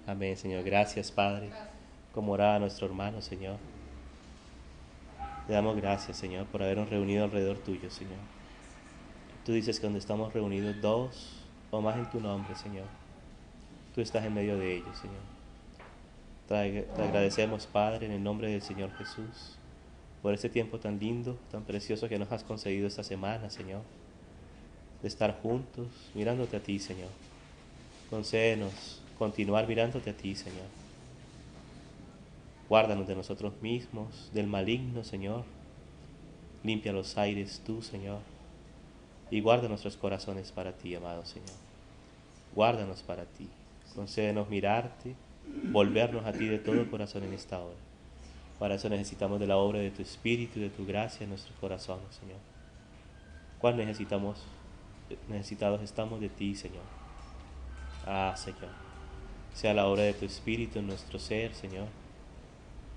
Amén, Señor. Gracias, Padre. Como oraba nuestro hermano, Señor. Te damos gracias, Señor, por habernos reunido alrededor tuyo, Señor. Tú dices que donde estamos reunidos dos o más en tu nombre, Señor, tú estás en medio de ellos, Señor. Te agradecemos, Padre, en el nombre del Señor Jesús, por este tiempo tan lindo, tan precioso que nos has concedido esta semana, Señor, de estar juntos, mirándote a ti, Señor. Concédenos continuar mirándote a ti, Señor. Guárdanos de nosotros mismos, del maligno, Señor. Limpia los aires tú, Señor. Y guarda nuestros corazones para ti, amado Señor. Guárdanos para ti. Concédenos mirarte, volvernos a ti de todo corazón en esta hora. Para eso necesitamos de la obra de tu Espíritu y de tu gracia en nuestros corazones, Señor. ¿Cuál necesitados estamos de ti, Señor? Ah, Señor. Sea la obra de tu Espíritu en nuestro ser, Señor.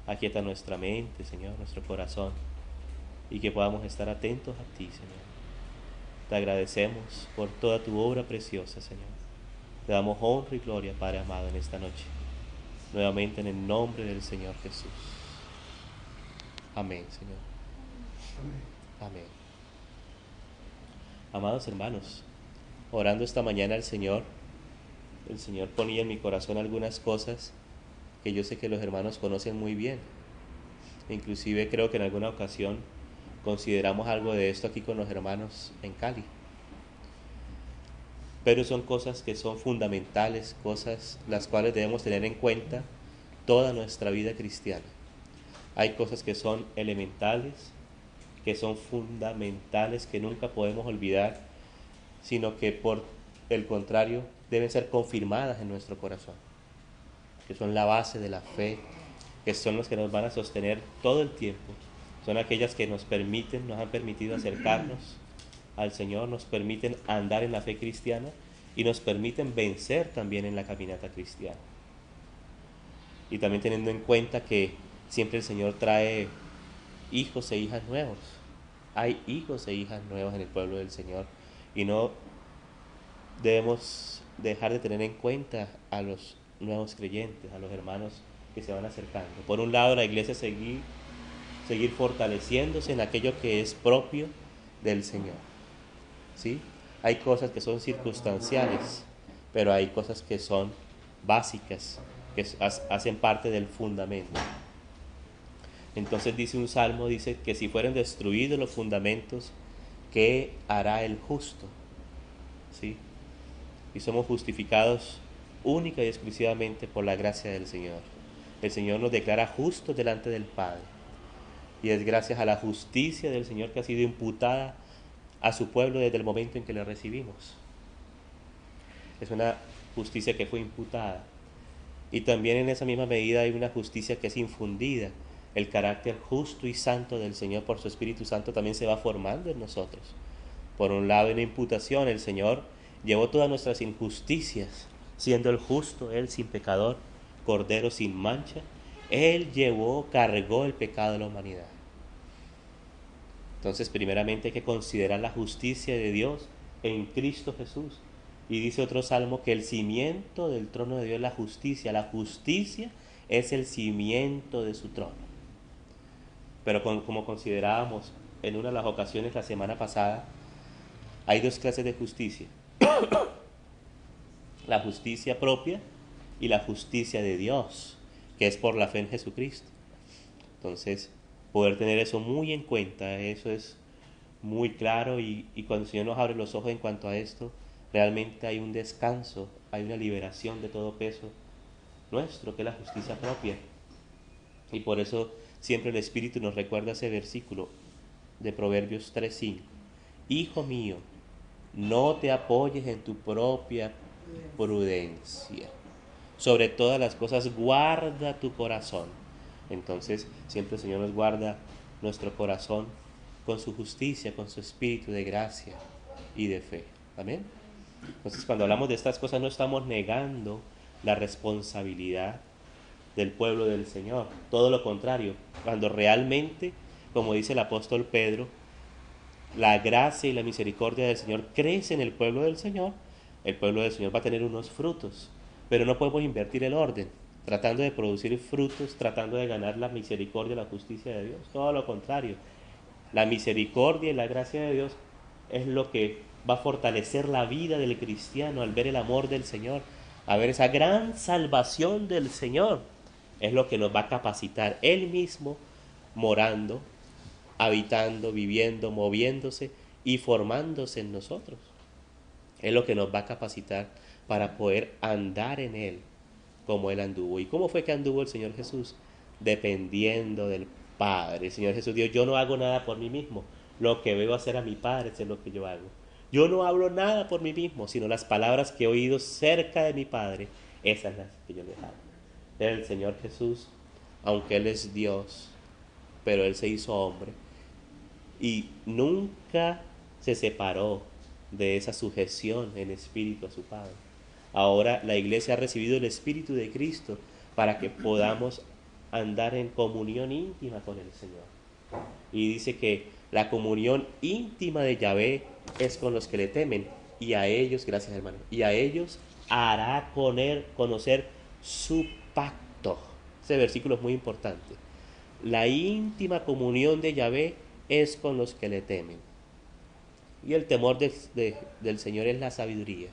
Aquieta nuestra mente, Señor, nuestro corazón, y que podamos estar atentos a ti, Señor. Te agradecemos por toda tu obra preciosa, Señor. Te damos honra y gloria, Padre amado, en esta noche. Nuevamente en el nombre del Señor Jesús. Amén, Señor. Amén. Amados hermanos, orando esta mañana al Señor, el Señor ponía en mi corazón algunas cosas que yo sé que los hermanos conocen muy bien. Inclusive creo que en alguna ocasión consideramos algo de esto aquí con los hermanos en Cali. Pero son cosas que son fundamentales, cosas las cuales debemos tener en cuenta toda nuestra vida cristiana. Hay cosas que son elementales, que son fundamentales, que nunca podemos olvidar, sino que por el contrario deben ser confirmadas en nuestro corazón, que son la base de la fe, que son los que nos van a sostener todo el tiempo. Son aquellas que nos han permitido acercarnos al Señor, nos permiten andar en la fe cristiana y nos permiten vencer también en la caminata cristiana. Y también teniendo en cuenta que siempre el Señor trae hijos e hijas nuevos. Hay hijos e hijas nuevas en el pueblo del Señor y no debemos dejar de tener en cuenta a los nuevos creyentes, a los hermanos que se van acercando. Por un lado, la iglesia seguir fortaleciéndose en aquello que es propio del Señor. ¿Sí? Hay cosas que son circunstanciales, pero hay cosas que son básicas, que hacen parte del fundamento. Entonces dice un salmo, dice que si fueran destruidos los fundamentos, ¿qué hará el justo? ¿Sí? Y somos justificados única y exclusivamente por la gracia del Señor. El Señor nos declara justos delante del Padre. Y es gracias a la justicia del Señor que ha sido imputada a su pueblo desde el momento en que le recibimos. Es una justicia que fue imputada. Y también en esa misma medida hay una justicia que es infundida. El carácter justo y santo del Señor por su Espíritu Santo también se va formando en nosotros. Por un lado, en la imputación, el Señor llevó todas nuestras injusticias, siendo el justo, Él sin pecador, Cordero sin mancha. Él cargó el pecado de la humanidad. Entonces, primeramente hay que considerar la justicia de Dios en Cristo Jesús. Y dice otro salmo que el cimiento del trono de Dios es la justicia. La justicia es el cimiento de su trono. Pero como considerábamos en una de las ocasiones la semana pasada, hay dos clases de justicia. La justicia propia y la justicia de Dios, que es por la fe en Jesucristo. Entonces, poder tener eso muy en cuenta, eso es muy claro y cuando el Señor nos abre los ojos en cuanto a esto, realmente hay un descanso, hay una liberación de todo peso nuestro, que es la justicia propia. Y por eso siempre el Espíritu nos recuerda ese versículo de Proverbios 3:5. Hijo mío, no te apoyes en tu propia prudencia. Sobre todas las cosas guarda tu corazón. Entonces siempre el Señor nos guarda nuestro corazón con su justicia, con su espíritu de gracia y de fe. Amén. Entonces cuando hablamos de estas cosas no estamos negando la responsabilidad del pueblo del Señor. Todo lo contrario, cuando realmente, como dice el apóstol Pedro, la gracia y la misericordia del Señor crece en el pueblo del Señor, el pueblo del Señor va a tener unos frutos. Pero no podemos invertir el orden, tratando de producir frutos, tratando de ganar la misericordia y la justicia de Dios. Todo lo contrario. La misericordia y la gracia de Dios es lo que va a fortalecer la vida del cristiano al ver el amor del Señor, a ver esa gran salvación del Señor. Es lo que nos va a capacitar Él mismo morando, habitando, viviendo, moviéndose y formándose en nosotros. Es lo que nos va a capacitar para poder andar en Él como Él anduvo. ¿Y cómo fue que anduvo el Señor Jesús? Dependiendo del Padre. El Señor Jesús dijo, yo no hago nada por mí mismo. Lo que veo hacer a mi Padre es lo que yo hago. Yo no hablo nada por mí mismo, sino las palabras que he oído cerca de mi Padre, esas son las que yo les hablo. El Señor Jesús, aunque Él es Dios, pero Él se hizo hombre y nunca se separó de esa sujeción en espíritu a su Padre. Ahora la iglesia ha recibido el Espíritu de Cristo para que podamos andar en comunión íntima con el Señor. Y dice que la comunión íntima de Yahvé es con los que le temen, y a ellos, gracias hermano, y a ellos hará conocer su pacto. Ese versículo es muy importante. La íntima comunión de Yahvé es con los que le temen. Y el temor del Señor es la sabiduría.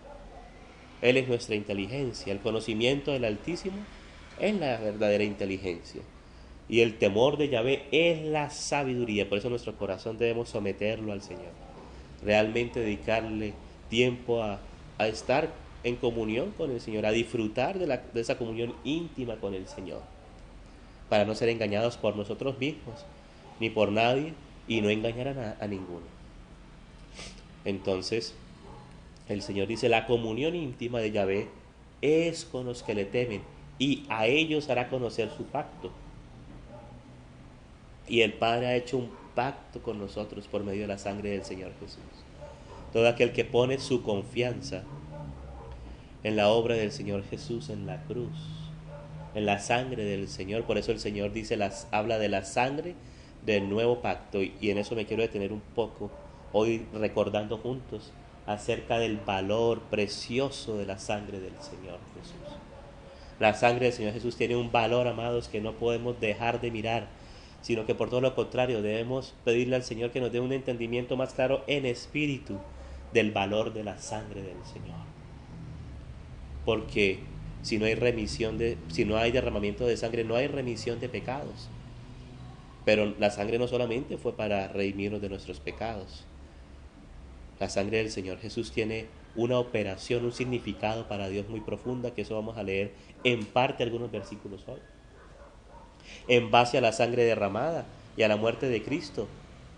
Él es nuestra inteligencia. El conocimiento del Altísimo es la verdadera inteligencia. Y el temor de Yahvé es la sabiduría. Por eso nuestro corazón debemos someterlo al Señor. Realmente dedicarle tiempo a estar en comunión con el Señor, a disfrutar de esa comunión íntima con el Señor, para no ser engañados por nosotros mismos, ni por nadie, y no engañar a ninguno. Entonces, el Señor dice, la comunión íntima de Yahvé es con los que le temen, y a ellos hará conocer su pacto. Y el Padre ha hecho un pacto con nosotros por medio de la sangre del Señor Jesús. Todo aquel que pone su confianza en la obra del Señor Jesús en la cruz, en la sangre del Señor. Por eso el Señor dice, habla de la sangre del nuevo pacto, y en eso me quiero detener un poco hoy, recordando juntos acerca del valor precioso de la sangre del Señor Jesús. La sangre del Señor Jesús tiene un valor, amados, que no podemos dejar de mirar, sino que por todo lo contrario debemos pedirle al Señor que nos dé un entendimiento más claro en espíritu del valor de la sangre del Señor. Porque si no hay derramamiento de sangre, no hay remisión de pecados. Pero la sangre no solamente fue para redimirnos de nuestros pecados. La sangre del Señor Jesús tiene una operación, un significado para Dios muy profunda, que eso vamos a leer en parte algunos versículos hoy. En base a la sangre derramada y a la muerte de Cristo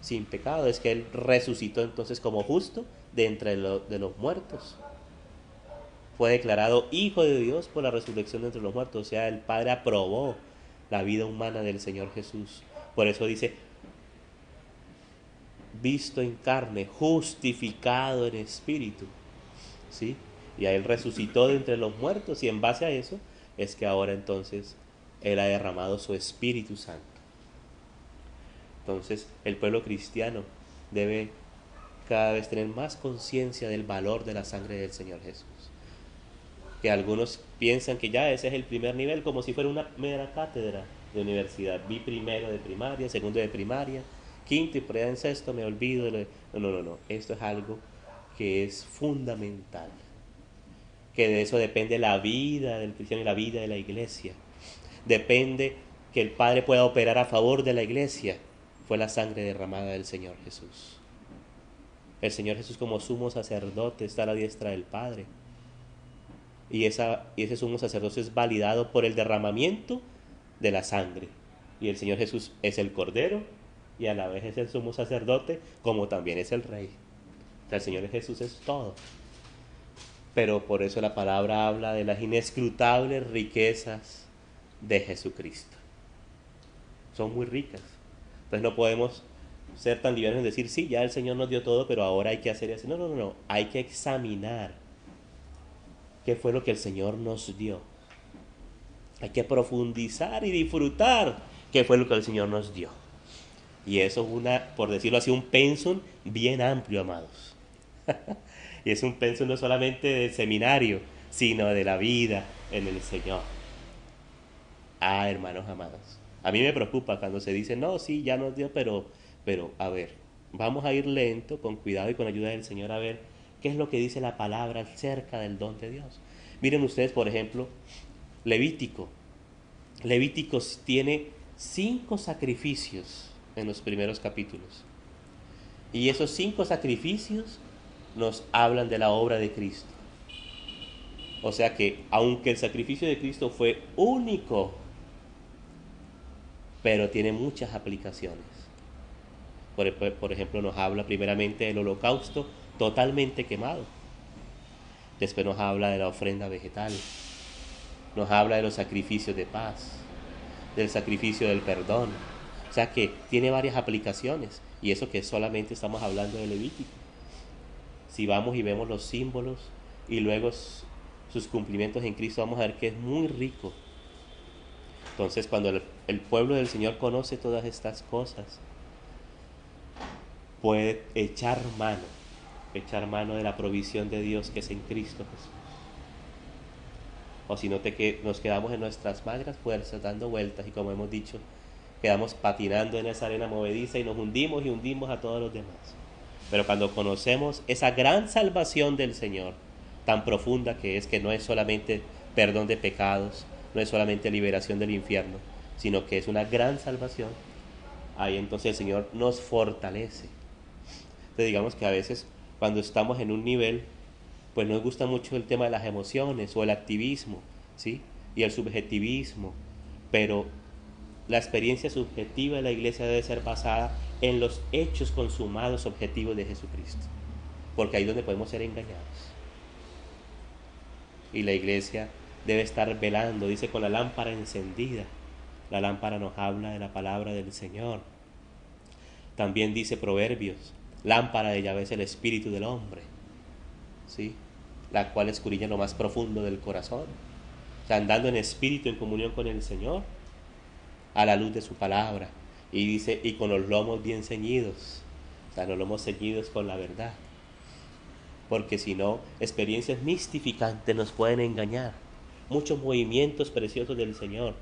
sin pecado, es que Él resucitó entonces como justo de entre de los muertos. Fue declarado Hijo de Dios por la resurrección de entre los muertos. O sea, el Padre aprobó la vida humana del Señor Jesús. Por eso dice, visto en carne, justificado en espíritu, ¿sí? Y a Él resucitó de entre los muertos, y en base a eso es que ahora entonces Él ha derramado su Espíritu Santo. Entonces el pueblo cristiano debe cada vez tener más conciencia del valor de la sangre del Señor Jesús. Que algunos piensan que ya ese es el primer nivel, como si fuera una mera cátedra de universidad. Vi primero de primaria, segundo de primaria, quinto y por allá en sexto me olvido. No. Esto es algo que es fundamental. Que de eso depende la vida del cristiano y la vida de la iglesia. Depende que el Padre pueda operar a favor de la iglesia. Fue la sangre derramada del Señor Jesús. El Señor Jesús como sumo sacerdote está a la diestra del Padre. Y ese sumo sacerdocio es validado por el derramamiento de la sangre. Y el Señor Jesús es el Cordero y a la vez es el sumo sacerdote, como también es el Rey. O sea, el Señor Jesús es todo. Pero por eso la palabra habla de las inescrutables riquezas de Jesucristo. Son muy ricas. Entonces no podemos ser tan livianos en decir, sí, ya el Señor nos dio todo, pero ahora hay que hacer eso. No. Hay que examinar qué fue lo que el Señor nos dio. Hay que profundizar y disfrutar qué fue lo que el Señor nos dio. Y eso es por decirlo así, un pensum bien amplio, amados. Y es un pensum no solamente del seminario, sino de la vida, en el Señor. Ah, hermanos amados. A mí me preocupa cuando se dice, no, sí, ya nos dio, pero a ver, vamos a ir lento, con cuidado y con ayuda del Señor a ver qué es lo que dice la palabra acerca del don de Dios. Miren ustedes, por ejemplo, Levítico. Levítico tiene 5 sacrificios en los primeros capítulos. Y esos 5 sacrificios nos hablan de la obra de Cristo. O sea que, aunque el sacrificio de Cristo fue único, pero tiene muchas aplicaciones. Por ejemplo, nos habla primeramente del holocausto totalmente quemado. Después nos habla de la ofrenda vegetal. Nos habla de los sacrificios de paz, del sacrificio del perdón. O sea que tiene varias aplicaciones. Y eso que solamente estamos hablando de Levítico. Si vamos y vemos los símbolos y luego sus cumplimientos en Cristo, vamos a ver que es muy rico. Entonces, cuando el pueblo del Señor conoce todas estas cosas, puede echar mano de la provisión de Dios que es en Cristo Jesús. O si no, nos quedamos en nuestras magras fuerzas dando vueltas y, como hemos dicho, quedamos patinando en esa arena movediza y nos hundimos y hundimos a todos los demás. Pero cuando conocemos esa gran salvación del Señor, tan profunda que es, que no es solamente perdón de pecados, no es solamente liberación del infierno, sino que es una gran salvación, ahí entonces el Señor nos fortalece. Entonces, digamos que a veces cuando estamos en un nivel, pues nos gusta mucho el tema de las emociones o el activismo, ¿sí? Y el subjetivismo, pero la experiencia subjetiva de la iglesia debe ser basada en los hechos consumados objetivos de Jesucristo, porque ahí es donde podemos ser engañados. Y la iglesia debe estar velando, dice, con la lámpara encendida. La lámpara nos habla de la palabra del Señor. También dice Proverbios, lámpara de Yahvé es el espíritu del hombre, ¿sí? La cual escudriña lo más profundo del corazón. O sea, andando en espíritu, en comunión con el Señor, a la luz de su palabra. Y dice, y con los lomos bien ceñidos. O sea, los lomos ceñidos con la verdad. Porque si no, experiencias mistificantes nos pueden engañar. Muchos movimientos preciosos del Señor,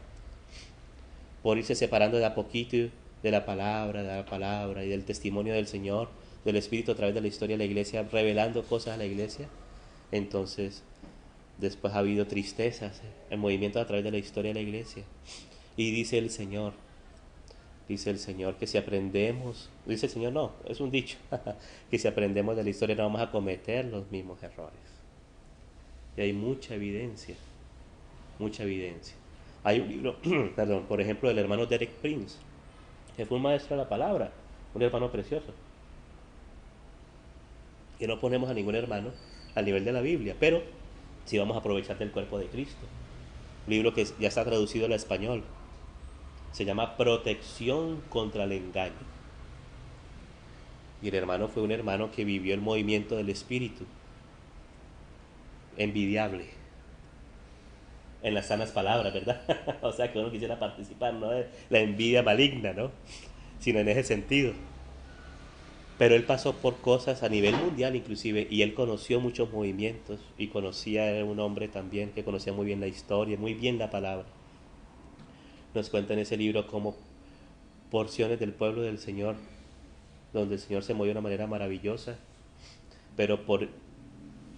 por irse separando de a poquito de la palabra y del testimonio del Señor, del Espíritu a través de la historia de la iglesia, revelando cosas a la iglesia. Entonces, después ha habido tristezas en movimiento a través de la historia de la iglesia. Y dice el Señor, que si aprendemos, dice el Señor, no, es un dicho, que si aprendemos de la historia no vamos a cometer los mismos errores. Y hay mucha evidencia. Hay un libro, perdón, por ejemplo, del hermano Derek Prince, que fue un maestro de la palabra, un hermano precioso, que no ponemos a ningún hermano al nivel de la Biblia, pero sí vamos a aprovechar del cuerpo de Cristo. Un libro que ya está traducido al español, se llama Protección contra el engaño. Y el hermano fue un hermano que vivió el movimiento del Espíritu, envidiable, en las sanas palabras, ¿verdad? O sea, que uno quisiera participar, no de la envidia maligna, ¿no? Sino en ese sentido. Pero él pasó por cosas a nivel mundial inclusive, y él conoció muchos movimientos, y era un hombre también que conocía muy bien la historia, muy bien la palabra. Nos cuenta en ese libro cómo porciones del pueblo del Señor, donde el Señor se movió de una manera maravillosa, pero por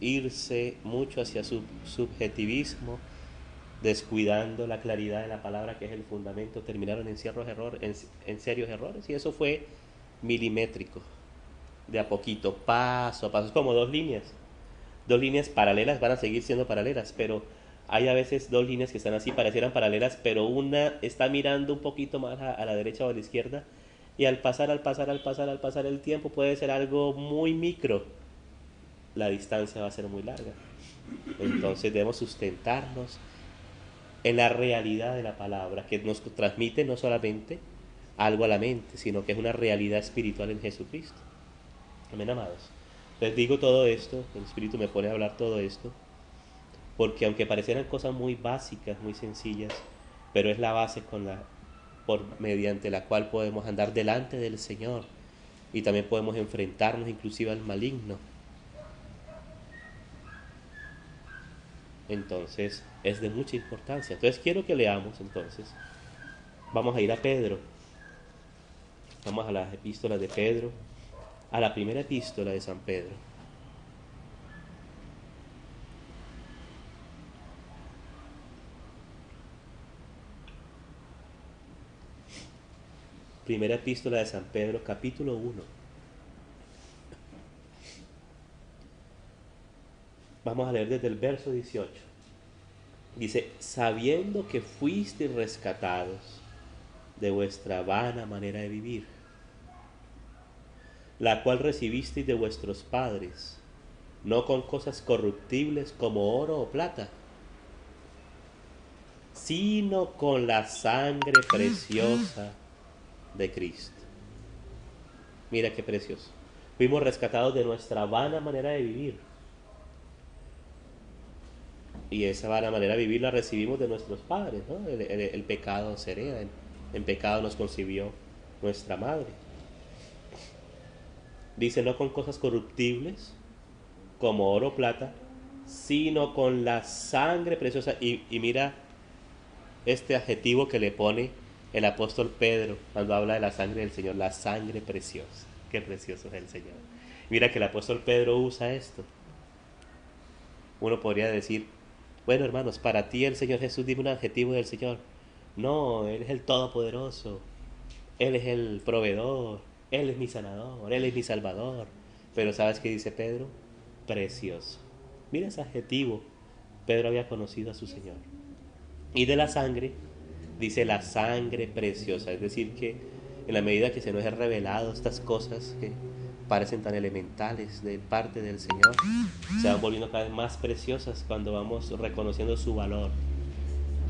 irse mucho hacia su subjetivismo, descuidando la claridad de la palabra, que es el fundamento, terminaron en serios errores, y eso fue milimétrico, de a poquito, paso a paso. Es como dos líneas paralelas, van a seguir siendo paralelas, pero hay a veces dos líneas que están así, parecieran paralelas, pero una está mirando un poquito más a la derecha o a la izquierda, y al pasar el tiempo, puede ser algo muy micro, la distancia va a ser muy larga. Entonces debemos sustentarnos en la realidad de la palabra, que nos transmite no solamente algo a la mente, sino que es una realidad espiritual en Jesucristo. Amén, amados. Les digo todo esto, el Espíritu me pone a hablar todo esto, porque aunque parecieran cosas muy básicas, muy sencillas, pero es la base mediante la cual podemos andar delante del Señor, y también podemos enfrentarnos inclusive al maligno. entonces es de mucha importancia. Entonces quiero que leamos entonces. Vamos a ir a Pedro. Vamos a las epístolas de Pedro, a la primera epístola de San Pedro. Primera epístola de San Pedro, capítulo 1. Vamos a leer desde el verso 18. Dice, sabiendo que fuisteis rescatados de vuestra vana manera de vivir, la cual recibisteis de vuestros padres, no con cosas corruptibles como oro o plata, sino con la sangre preciosa de Cristo. Mira qué precioso. Fuimos rescatados de nuestra vana manera de vivir. Y esa vana manera de vivir la recibimos de nuestros padres, ¿no? El pecado se hereda. En pecado nos concibió nuestra madre. Dice, no con cosas corruptibles como oro o plata, sino con la sangre preciosa. Y mira este adjetivo que le pone el apóstol Pedro cuando habla de la sangre del Señor, la sangre preciosa. Qué precioso es el Señor. Mira que el apóstol Pedro usa esto. Uno podría decir, bueno, hermanos, para ti el Señor Jesús, dime un adjetivo del Señor. No, Él es el Todopoderoso, Él es el proveedor, Él es mi sanador, Él es mi salvador. Pero ¿sabes qué dice Pedro? Precioso. Mira ese adjetivo. Pedro había conocido a su Señor. Y de la sangre, dice la sangre preciosa. Es decir, que en la medida que se nos han revelado estas cosas que parecen tan elementales de parte del Señor, se van volviendo cada vez más preciosas cuando vamos reconociendo su valor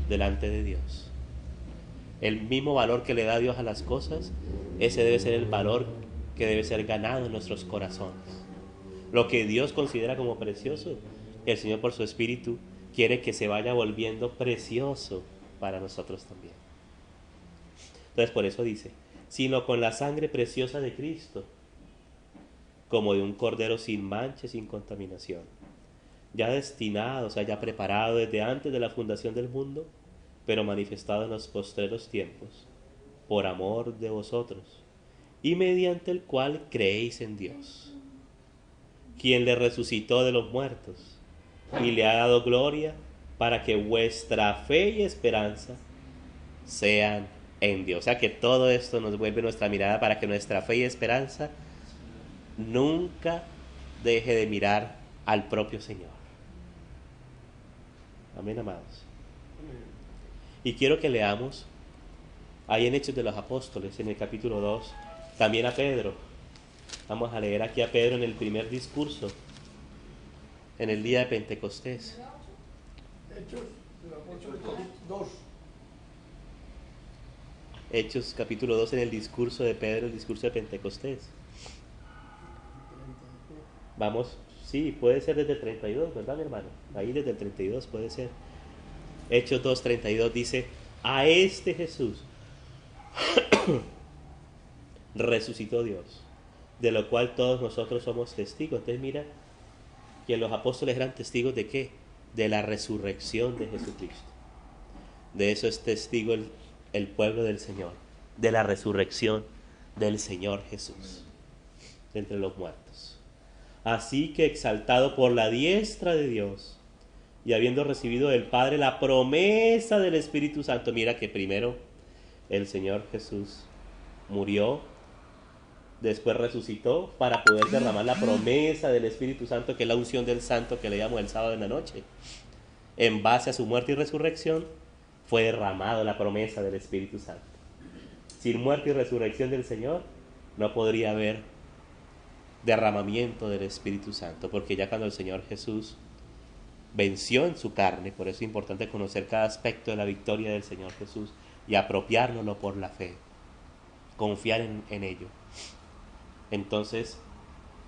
delante de Dios. El mismo valor que le da Dios a las cosas, ese debe ser el valor que debe ser ganado en nuestros corazones. Lo que Dios considera como precioso, el Señor por su Espíritu quiere que se vaya volviendo precioso para nosotros también. Entonces por eso dice, sino con la sangre preciosa de Cristo, como de un cordero sin mancha y sin contaminación, ya destinado, o sea, ya preparado desde antes de la fundación del mundo, pero manifestado en los postreros tiempos, por amor de vosotros, y mediante el cual creéis en Dios, quien le resucitó de los muertos, y le ha dado gloria, para que vuestra fe y esperanza sean en Dios. O sea, que todo esto nos vuelve nuestra mirada para que nuestra fe y esperanza nunca deje de mirar al propio Señor. Amén, amados. Y quiero que leamos ahí en Hechos de los Apóstoles, en el capítulo 2, también a Pedro. Vamos a leer aquí a Pedro en el primer discurso, en el día de Pentecostés. Hechos de los Apóstoles 2. Hechos capítulo 2, en el discurso de Pedro, el discurso de Pentecostés. Vamos, sí, puede ser desde el 32, ¿verdad, mi hermano? Ahí desde el 32 puede ser. Hechos 2:32 dice, a este Jesús resucitó Dios, de lo cual todos nosotros somos testigos. Entonces mira que los apóstoles eran testigos de ¿qué? De la resurrección de Jesucristo. De eso es testigo el pueblo del Señor, de la resurrección del Señor Jesús de entre los muertos. Así que exaltado por la diestra de Dios y habiendo recibido del Padre la promesa del Espíritu Santo, mira que primero el Señor Jesús murió, después resucitó para poder derramar la promesa del Espíritu Santo, que es la unción del Santo que leíamos el sábado en la noche. En base a su muerte y resurrección fue derramado la promesa del Espíritu Santo. Sin muerte y resurrección del Señor no podría haber derramamiento del Espíritu Santo, porque ya cuando el Señor Jesús venció en su carne, por eso es importante conocer cada aspecto de la victoria del Señor Jesús y apropiárnoslo por la fe, confiar en ello. Entonces,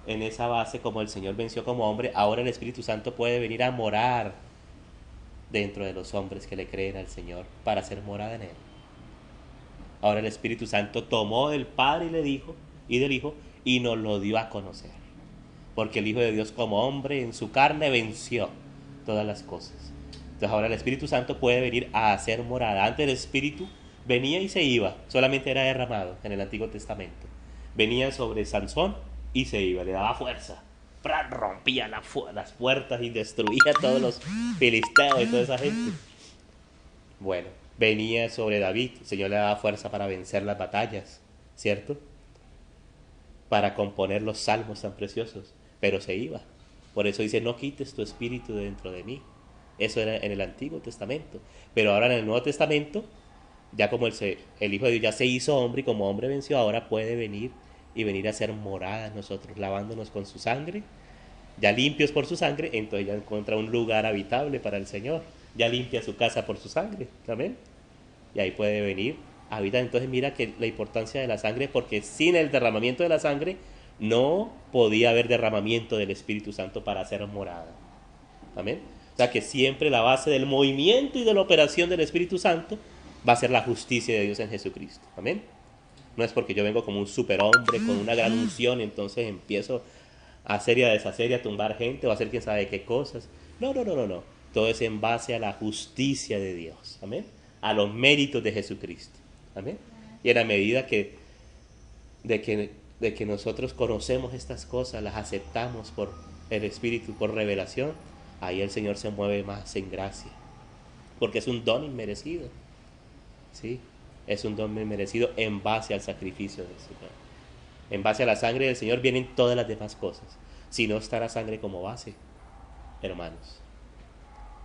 en esa base, como el Señor venció como hombre, ahora el Espíritu Santo puede venir a morar dentro de los hombres que le creen al Señor para hacer morada en él. Ahora el Espíritu Santo tomó del Padre y le dijo, y del Hijo, y nos lo dio a conocer, porque el Hijo de Dios como hombre en su carne venció todas las cosas. Entonces ahora el Espíritu Santo puede venir a hacer morada. Antes el Espíritu venía y se iba, solamente era derramado en el Antiguo Testamento. Venía sobre Sansón y se iba, le daba fuerza. Rompía las puertas y destruía a todos los filisteos y toda esa gente. Bueno, venía sobre David, el Señor le daba fuerza para vencer las batallas, ¿cierto? Para componer los salmos tan preciosos, pero se iba. Por eso dice, no quites tu espíritu de dentro de mí. Eso era en el Antiguo Testamento. Pero ahora en el Nuevo Testamento, ya como el Hijo de Dios ya se hizo hombre y como hombre venció, ahora puede venir y venir a ser morada en nosotros, lavándonos con su sangre, ya limpios por su sangre, entonces ya encuentra un lugar habitable para el Señor, ya limpia su casa por su sangre, ¿amén? Y ahí puede venir a habitar. Entonces mira que la importancia de la sangre, porque sin el derramamiento de la sangre no podía haber derramamiento del Espíritu Santo para hacer morada, ¿amén? O sea que siempre la base del movimiento y de la operación del Espíritu Santo va a ser la justicia de Dios en Jesucristo, ¿amén? No es porque yo vengo como un superhombre con una gran unción, entonces empiezo a hacer y a deshacer y a tumbar gente o a hacer quién sabe qué cosas. No. Todo es en base a la justicia de Dios, ¿amén? A los méritos de Jesucristo, ¿amén? Y en la medida de que nosotros conocemos estas cosas, las aceptamos por el Espíritu, por revelación, ahí el Señor se mueve más en gracia, porque es un don inmerecido, ¿sí? Es un don inmerecido en base al sacrificio del Señor. En base a la sangre del Señor vienen todas las demás cosas. Si no está la sangre como base, hermanos,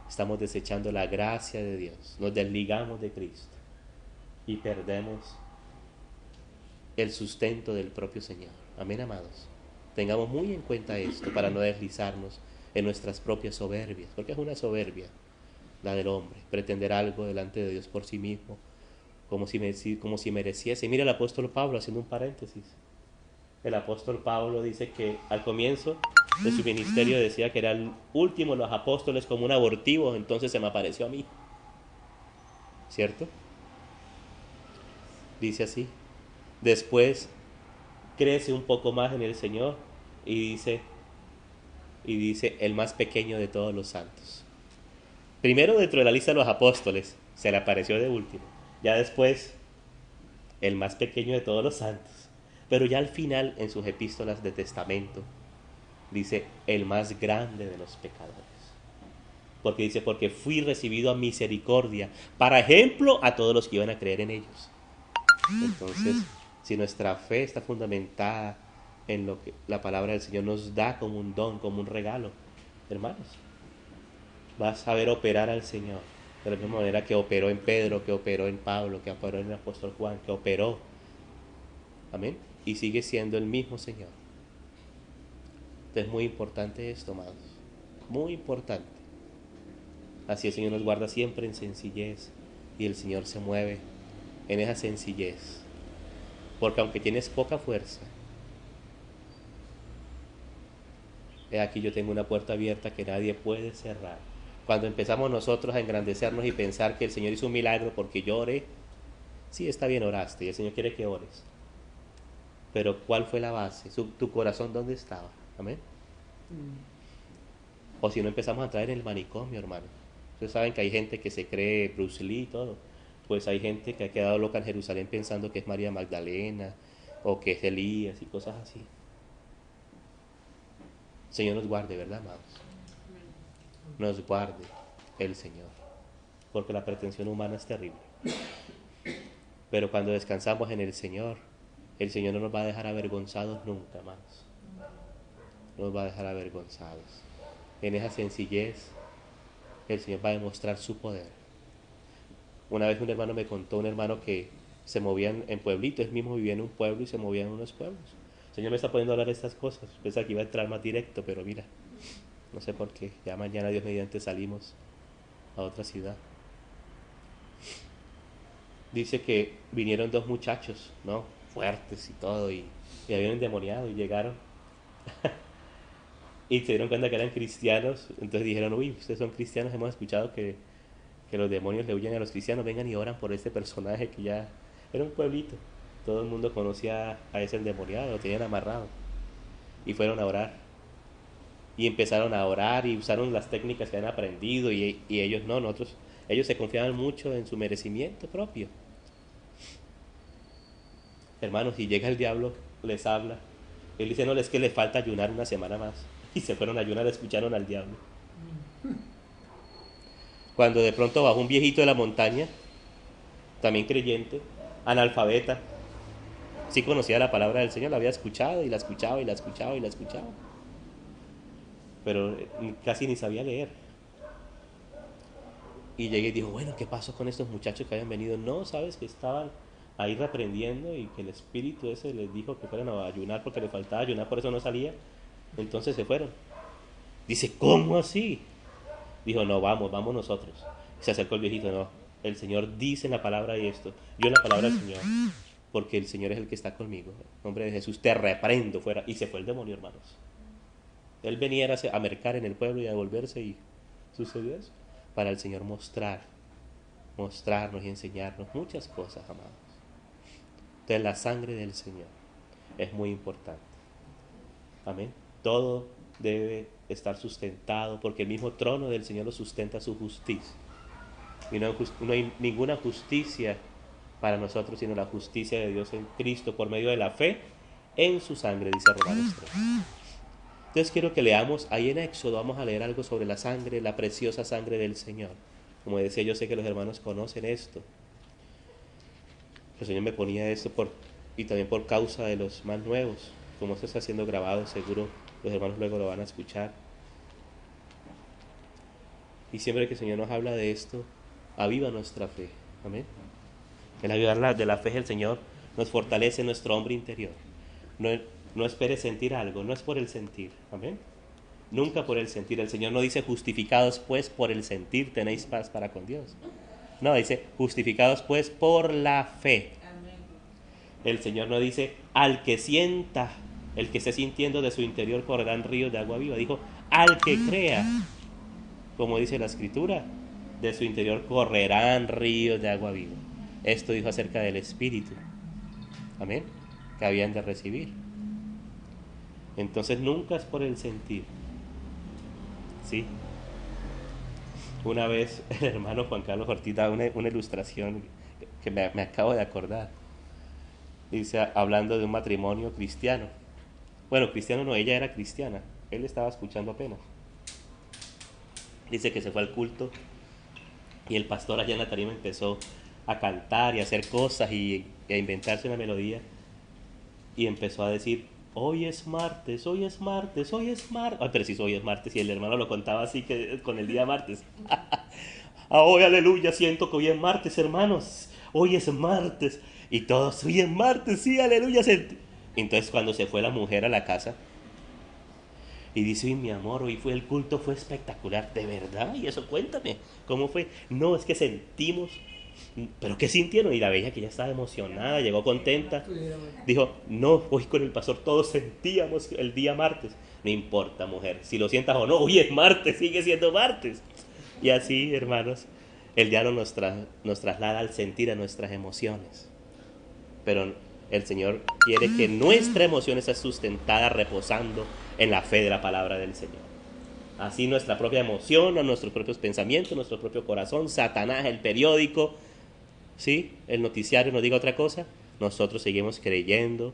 estamos desechando la gracia de Dios, nos desligamos de Cristo y perdemos el sustento del propio Señor. Amén, amados. Tengamos muy en cuenta esto para no deslizarnos en nuestras propias soberbias, porque es una soberbia la del hombre, pretender algo delante de Dios por sí mismo, como si mereciese. Mira el apóstol Pablo, haciendo un paréntesis. El apóstol Pablo dice que al comienzo de su ministerio decía que era el último de los apóstoles como un abortivo, entonces se me apareció a mí, ¿cierto? Dice así. Después crece un poco más en el Señor y dice el más pequeño de todos los santos. Primero dentro de la lista de los apóstoles se le apareció de último, ya después el más pequeño de todos los santos, pero ya al final en sus epístolas de testamento dice el más grande de los pecadores, porque dice porque fui recibido a misericordia para ejemplo a todos los que iban a creer en ellos. Entonces, si nuestra fe está fundamentada en lo que la palabra del Señor nos da como un don, como un regalo, hermanos, vas a ver operar al Señor de la misma manera que operó en Pedro, que operó en Pablo, que operó en el apóstol Juan, que operó, amén, y sigue siendo el mismo Señor. Entonces es muy importante esto, amados, muy importante. Así el Señor nos guarda siempre en sencillez y el Señor se mueve en esa sencillez, porque aunque tienes poca fuerza, he aquí yo tengo una puerta abierta que nadie puede cerrar. Cuando empezamos nosotros a engrandecernos y pensar que el Señor hizo un milagro porque yo oré, sí, está bien, oraste y el Señor quiere que ores, pero ¿cuál fue la base? ¿Tu corazón dónde estaba? Amén. O si no, empezamos a entrar en el manicomio, hermano. Ustedes saben que hay gente que se cree Bruce Lee y todo. Pues hay gente que ha quedado loca en Jerusalén pensando que es María Magdalena o que es Elías y cosas así. Señor nos guarde, ¿verdad, amados? Nos guarde el Señor, porque la pretensión humana es terrible. Pero cuando descansamos en el Señor no nos va a dejar avergonzados nunca, amados. No nos va a dejar avergonzados. En esa sencillez, el Señor va a demostrar su poder. Una vez un hermano me contó, un hermano que se movían en pueblitos, él mismo vivía en un pueblo y se movía en unos pueblos. El Señor me está poniendo a hablar de estas cosas. Pensaba que iba a entrar más directo, pero mira, no sé por qué. Ya mañana, Dios mediante, salimos a otra ciudad. Dice que vinieron dos muchachos, ¿no? Fuertes y todo, y habían endemoniado y llegaron y se dieron cuenta que eran cristianos. Entonces dijeron, uy, ustedes son cristianos, hemos escuchado que los demonios le huyen a los cristianos, vengan y oran por este personaje que ya era un pueblito. Todo el mundo conocía a ese endemoniado, lo tenían amarrado y fueron a orar. Y empezaron a orar y usaron las técnicas que han aprendido y ellos no, ellos se confiaban mucho en su merecimiento propio. Hermanos, y llega el diablo, les habla, él dice, no, es que les falta ayunar una semana más. Y se fueron a ayunar, escucharon al diablo. Cuando de pronto bajó un viejito de la montaña, también creyente, analfabeta, sí conocía la palabra del Señor, la había escuchado y la escuchaba y la escuchaba y la escuchaba, pero casi ni sabía leer. Y llegué y dijo, bueno, ¿qué pasó con estos muchachos que habían venido? No, sabes que estaban ahí reprendiendo y que el espíritu ese les dijo que fueran a ayunar porque les faltaba ayunar, por eso no salía. Entonces se fueron. Dice, ¿cómo así? Dijo, no, vamos nosotros. Se acercó el viejito, no, el Señor dice en la palabra y esto. Yo en la palabra del Señor, porque el Señor es el que está conmigo. En nombre de Jesús, te reprendo fuera. Y se fue el demonio, hermanos. Él venía a mercar en el pueblo y a devolverse y sucedió eso. Para el Señor mostrarnos y enseñarnos muchas cosas, amados. Entonces la sangre del Señor es muy importante. Amén. Todo debe estar sustentado porque el mismo trono del Señor lo sustenta su justicia. Y no hay ninguna justicia para nosotros sino la justicia de Dios en Cristo por medio de la fe en su sangre, dice Romanos 3. Entonces quiero que leamos, ahí en Éxodo vamos a leer algo sobre la sangre, la preciosa sangre del Señor. Como decía, yo sé que los hermanos conocen esto. El Señor me ponía esto y también por causa de los más nuevos. Como esto está siendo grabado, seguro los hermanos luego lo van a escuchar. Y siempre que el Señor nos habla de esto, aviva nuestra fe. Amén. El avivar de la fe del Señor nos fortalece nuestro hombre interior. No espere sentir algo, no es por el sentir. Amén. Nunca por el sentir. El Señor no dice justificados pues por el sentir tenéis paz para con Dios. No, dice justificados pues por la fe. El Señor no dice al que sienta, el que esté sintiendo de su interior correrán ríos de agua viva. Dijo al que crea, como dice la Escritura, de su interior correrán ríos de agua viva. Esto dijo acerca del Espíritu. Amén. Que habían de recibir. Entonces nunca es por el sentir. ¿Sí? Una vez el hermano Juan Carlos Ortiz da una ilustración que me acabo de acordar. Dice, hablando de un matrimonio cristiano. Bueno, cristiano no, ella era cristiana. Él estaba escuchando apenas. Dice que se fue al culto y el pastor allá en la tarima empezó a cantar y a hacer cosas y a inventarse una melodía. Y empezó a decir, hoy es martes, hoy es martes, hoy es martes. Ay, pero si hoy es martes y el hermano lo contaba así que con el día martes. Hoy, aleluya, siento que hoy es martes, hermanos. Hoy es martes. Y todos, hoy es martes, sí, aleluya. Entonces cuando se fue la mujer a la casa y dice, uy, mi amor, hoy fue el culto, fue espectacular. ¿De verdad? Y eso, cuéntame, ¿cómo fue? No, es que sentimos. ¿Pero qué sintieron? Y la veía que ya estaba emocionada, llegó contenta. Dijo, no, hoy con el pastor todos sentíamos el día martes. No importa, mujer, si lo sientas o no, hoy es martes, sigue siendo martes. Y así, hermanos, el diablo nos traslada al sentir, a nuestras emociones. Pero el Señor quiere que nuestra emoción esté sustentada, reposando en la fe de la palabra del Señor. Así nuestra propia emoción, o nuestros propios pensamientos, nuestro propio corazón, Satanás, el periódico, ¿sí? El noticiario nos diga otra cosa, nosotros seguimos creyendo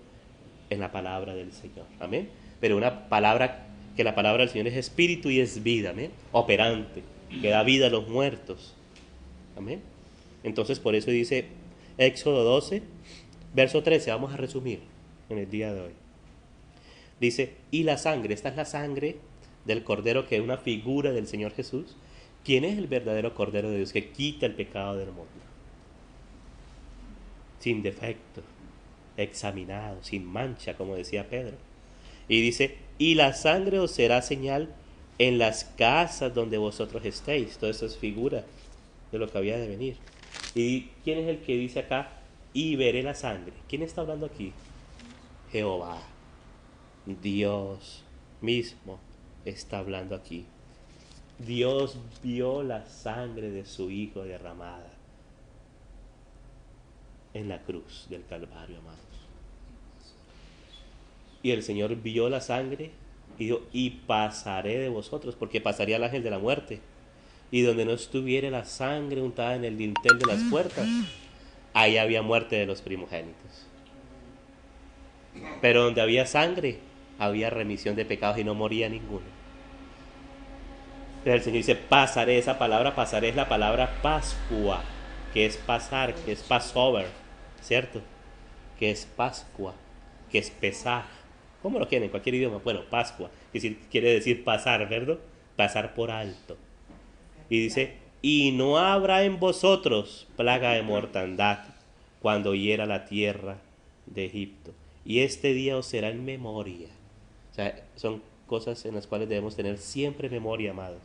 en la palabra del Señor. Amén. Pero una palabra, que la palabra del Señor es espíritu y es vida, amén. Operante, que da vida a los muertos. Amén. Entonces por eso dice Éxodo 12, verso 13, vamos a resumir en el día de hoy. Dice, y la sangre, esta es la sangre del Cordero, que es una figura del Señor Jesús. ¿Quién es el verdadero Cordero de Dios que quita el pecado del mundo? Sin defecto, examinado, sin mancha, como decía Pedro. Y dice, y la sangre os será señal en las casas donde vosotros estéis. Todo eso es figura de lo que había de venir. ¿Y quién es el que dice acá, y veré la sangre? ¿Quién está hablando aquí? Jehová, Dios mismo está hablando aquí. Dios vio la sangre de su Hijo derramada en la cruz del Calvario, amados. Y el Señor vio la sangre Y dijo, y pasaré de vosotros, porque pasaría el ángel de la muerte. Y donde no estuviera la sangre untada en el dintel de las puertas, ahí había muerte de los primogénitos. Pero donde había sangre, había remisión de pecados y no moría ninguno. Entonces el Señor dice, pasaré. Esa palabra pasaré es la palabra Pascua, que es pasar, que es Passover, ¿cierto? Que es Pascua, que es pesar. ¿Cómo lo quieren en cualquier idioma? Bueno, Pascua, quiere decir pasar, ¿verdad? Pasar por alto. Y dice, y no habrá en vosotros plaga de mortandad cuando hiera la tierra de Egipto. Y este día os será en memoria. O sea, son cosas en las cuales debemos tener siempre memoria, amados.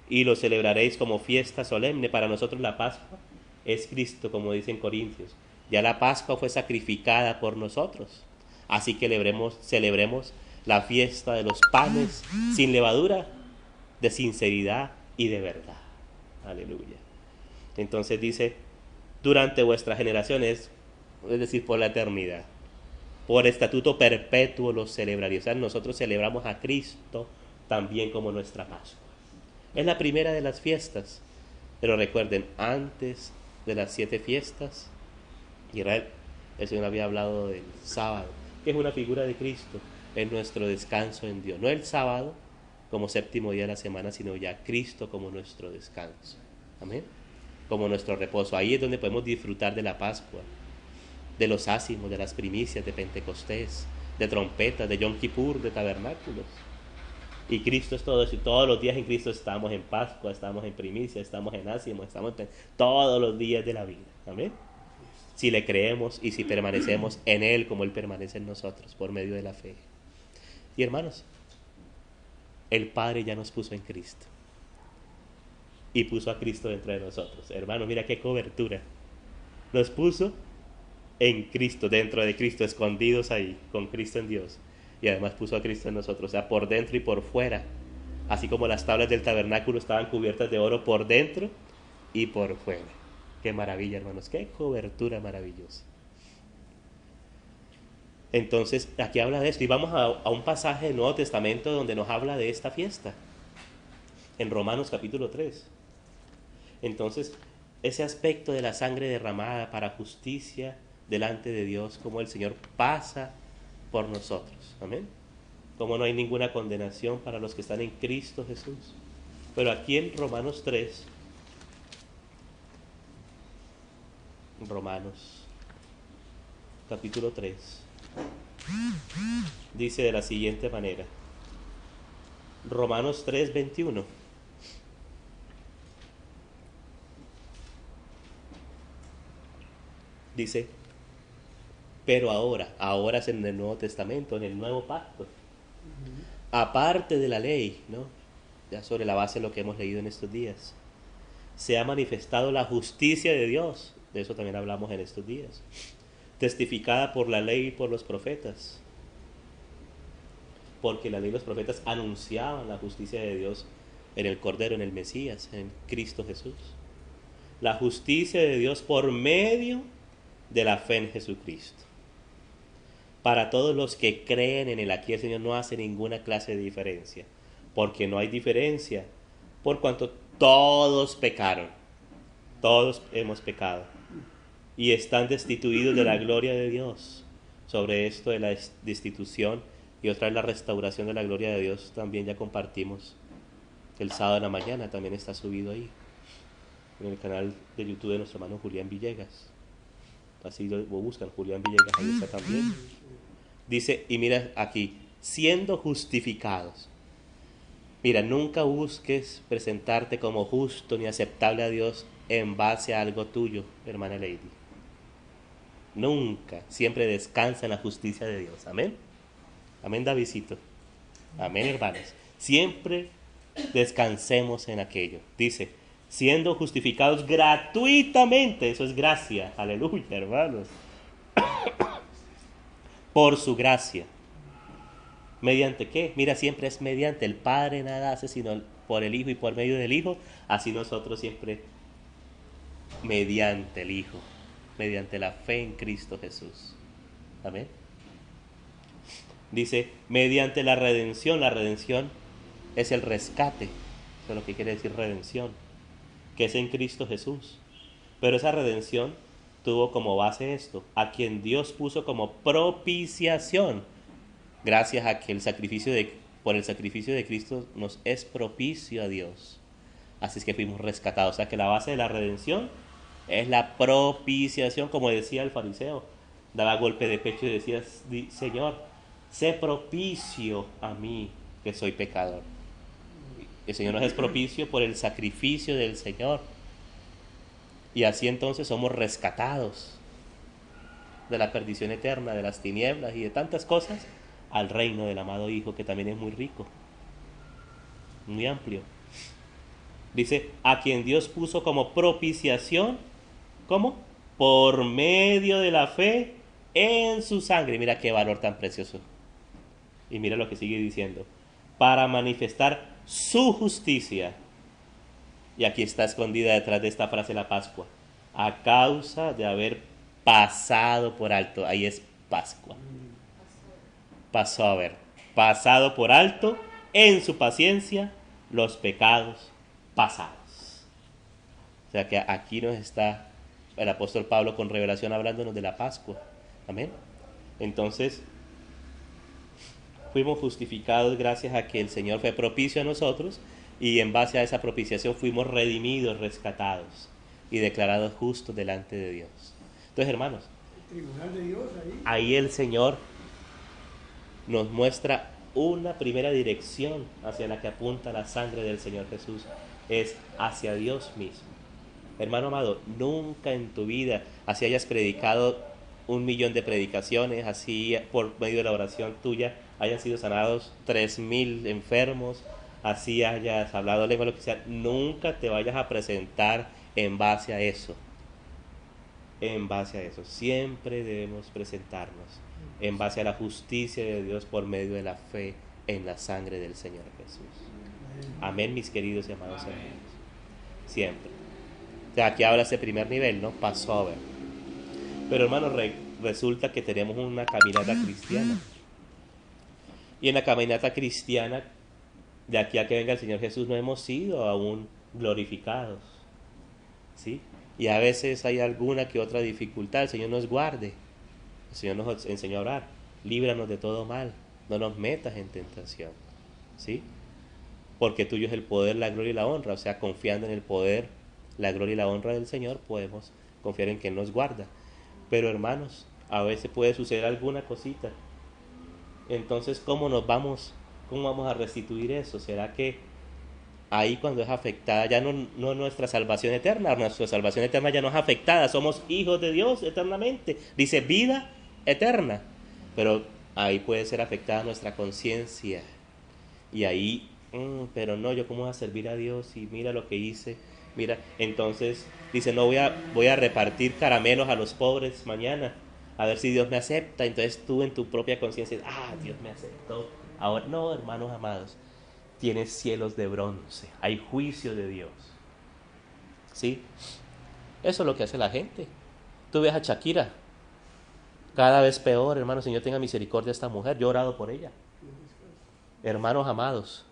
Y lo celebraréis como fiesta solemne. Para nosotros la Pascua es Cristo, como dicen Corintios. Ya la Pascua fue sacrificada por nosotros. Así que celebremos la fiesta de los panes sin levadura, de sinceridad y de verdad. Aleluya. Entonces dice, durante vuestras generaciones, es decir, por la eternidad, por estatuto perpetuo los celebraréis. O sea, nosotros celebramos a Cristo también como nuestra Pascua. Es la primera de las fiestas. Pero recuerden, antes de las 7 fiestas, Israel, el Señor había hablado del sábado, que es una figura de Cristo, es nuestro descanso en Dios. No el sábado como séptimo día de la semana, sino ya Cristo como nuestro descanso. Amén. Como nuestro reposo. Ahí es donde podemos disfrutar de la Pascua, de los ácimos, de las primicias de Pentecostés, de trompetas, de Yom Kippur, de tabernáculos. Y Cristo es todo eso. Y todos los días en Cristo estamos en Pascua, estamos en primicia, estamos en ácimos, estamos en todos los días de la vida. Amén. Si le creemos y si permanecemos en Él como Él permanece en nosotros por medio de la fe. Y hermanos, el Padre ya nos puso en Cristo y puso a Cristo dentro de nosotros. Hermanos, mira qué cobertura. Nos puso en Cristo, dentro de Cristo, escondidos ahí, con Cristo en Dios. Y además puso a Cristo en nosotros, o sea, por dentro y por fuera. Así como las tablas del tabernáculo estaban cubiertas de oro por dentro y por fuera. Qué maravilla, hermanos, qué cobertura maravillosa. Entonces, aquí habla de esto. Y vamos a un pasaje del Nuevo Testamento donde nos habla de esta fiesta. En Romanos capítulo 3. Entonces, ese aspecto de la sangre derramada para justicia delante de Dios, como el Señor pasa por nosotros. Amén. Como no hay ninguna condenación para los que están en Cristo Jesús. Pero aquí en Romanos 3, Romanos capítulo 3, dice de la siguiente manera. Romanos 3, 21. Dice, pero ahora es en el Nuevo Testamento, en el Nuevo Pacto, aparte de la ley, ¿no? Ya sobre la base de lo que hemos leído en estos días, se ha manifestado la justicia de Dios, de eso también hablamos en estos días, testificada por la ley y por los profetas, porque la ley y los profetas anunciaban la justicia de Dios en el Cordero, en el Mesías, en Cristo Jesús. La justicia de Dios por medio de la fe en Jesucristo. Para todos los que creen en Él, aquí el Señor no hace ninguna clase de diferencia, porque no hay diferencia, por cuanto todos pecaron, todos hemos pecado, y están destituidos de la gloria de Dios. Sobre esto de la destitución y otra vez la restauración de la gloria de Dios, también ya compartimos el sábado en la mañana, también está subido ahí, en el canal de YouTube de nuestro hermano Julián Villegas. Así lo buscan, Julián Villegas, ahí está también. Dice, y mira aquí, siendo justificados. Mira, nunca busques presentarte como justo ni aceptable a Dios en base a algo tuyo, hermana Lady. Nunca, siempre descansa en la justicia de Dios. Amén. Amén, Davidcito. Amén, hermanos. Siempre descansemos en aquello. Dice, siendo justificados gratuitamente, eso es gracia, aleluya, hermanos, por su gracia. ¿Mediante qué? Mira, siempre es mediante. El Padre nada hace sino por el Hijo y por medio del Hijo. Así nosotros siempre mediante el Hijo, mediante la fe en Cristo Jesús. Amén. Dice, mediante la redención es el rescate, eso es lo que quiere decir redención, que es en Cristo Jesús. Pero esa redención tuvo como base esto, a quien Dios puso como propiciación, gracias a que por el sacrificio de Cristo nos es propicio a Dios. Así es que fuimos rescatados. O sea que la base de la redención es la propiciación, como decía el fariseo. Daba golpe de pecho y decía, Señor, sé propicio a mí, que soy pecador. El Señor nos es propicio por el sacrificio del Señor. Y así entonces somos rescatados de la perdición eterna, de las tinieblas y de tantas cosas, al reino del amado Hijo, que también es muy rico, muy amplio. Dice, a quien Dios puso como propiciación, ¿cómo? Por medio de la fe en su sangre. Mira qué valor tan precioso. Y mira lo que sigue diciendo. Para manifestar su justicia. Y aquí está escondida detrás de esta frase la Pascua. A causa de haber pasado por alto. Ahí es Pascua. Pasado por alto en su paciencia los pecados pasados. O sea que aquí nos está el apóstol Pablo con revelación hablándonos de la Pascua. Amén. Entonces, fuimos justificados gracias a que el Señor fue propicio a nosotros y en base a esa propiciación fuimos redimidos, rescatados y declarados justos delante de Dios. Entonces, hermanos, el tribunal de Dios ahí el Señor nos muestra una primera dirección hacia la que apunta la sangre del Señor Jesús, es hacia Dios mismo. Hermano amado, nunca en tu vida, así hayas predicado 1.000.000 de predicaciones, así por medio de la oración tuya hayan sido sanados 3.000 enfermos, así hayas hablado lengua, lo que sea, nunca te vayas a presentar en base a eso. En base a eso, siempre debemos presentarnos en base a la justicia de Dios por medio de la fe en la sangre del Señor Jesús. Amén, mis queridos y amados hermanos. Siempre. O sea, aquí habla ese primer nivel, ¿no? Passover. Pero hermanos, resulta que tenemos una caminata cristiana. Y en la caminata cristiana, de aquí a que venga el Señor Jesús, no hemos sido aún glorificados. ¿Sí? Y a veces hay alguna que otra dificultad. El Señor nos guarde. El Señor nos enseñó a orar. Líbranos de todo mal. No nos metas en tentación. ¿Sí? Porque tuyo es el poder, la gloria y la honra. O sea, confiando en el poder, la gloria y la honra del Señor, podemos confiar en que Él nos guarda. Pero hermanos, a veces puede suceder alguna cosita. Entonces, ¿cómo vamos a restituir eso? ¿Será que ahí cuando es afectada ya no nuestra salvación eterna? Nuestra salvación eterna ya no es afectada. Somos hijos de Dios eternamente. Dice vida eterna. Pero ahí puede ser afectada nuestra conciencia. Y ahí, pero no, yo cómo voy a servir a Dios y mira lo que hice. Mira, entonces dice, no voy a repartir caramelos a los pobres mañana, a ver si Dios me acepta. Entonces tú en tu propia conciencia, Dios me aceptó. Ahora, no, hermanos amados, tienes cielos de bronce, hay juicio de Dios. ¿Sí? Eso es lo que hace la gente. Tú ves a Shakira, cada vez peor, hermano, Señor tenga misericordia de esta mujer, yo he orado por ella. Hermanos amados,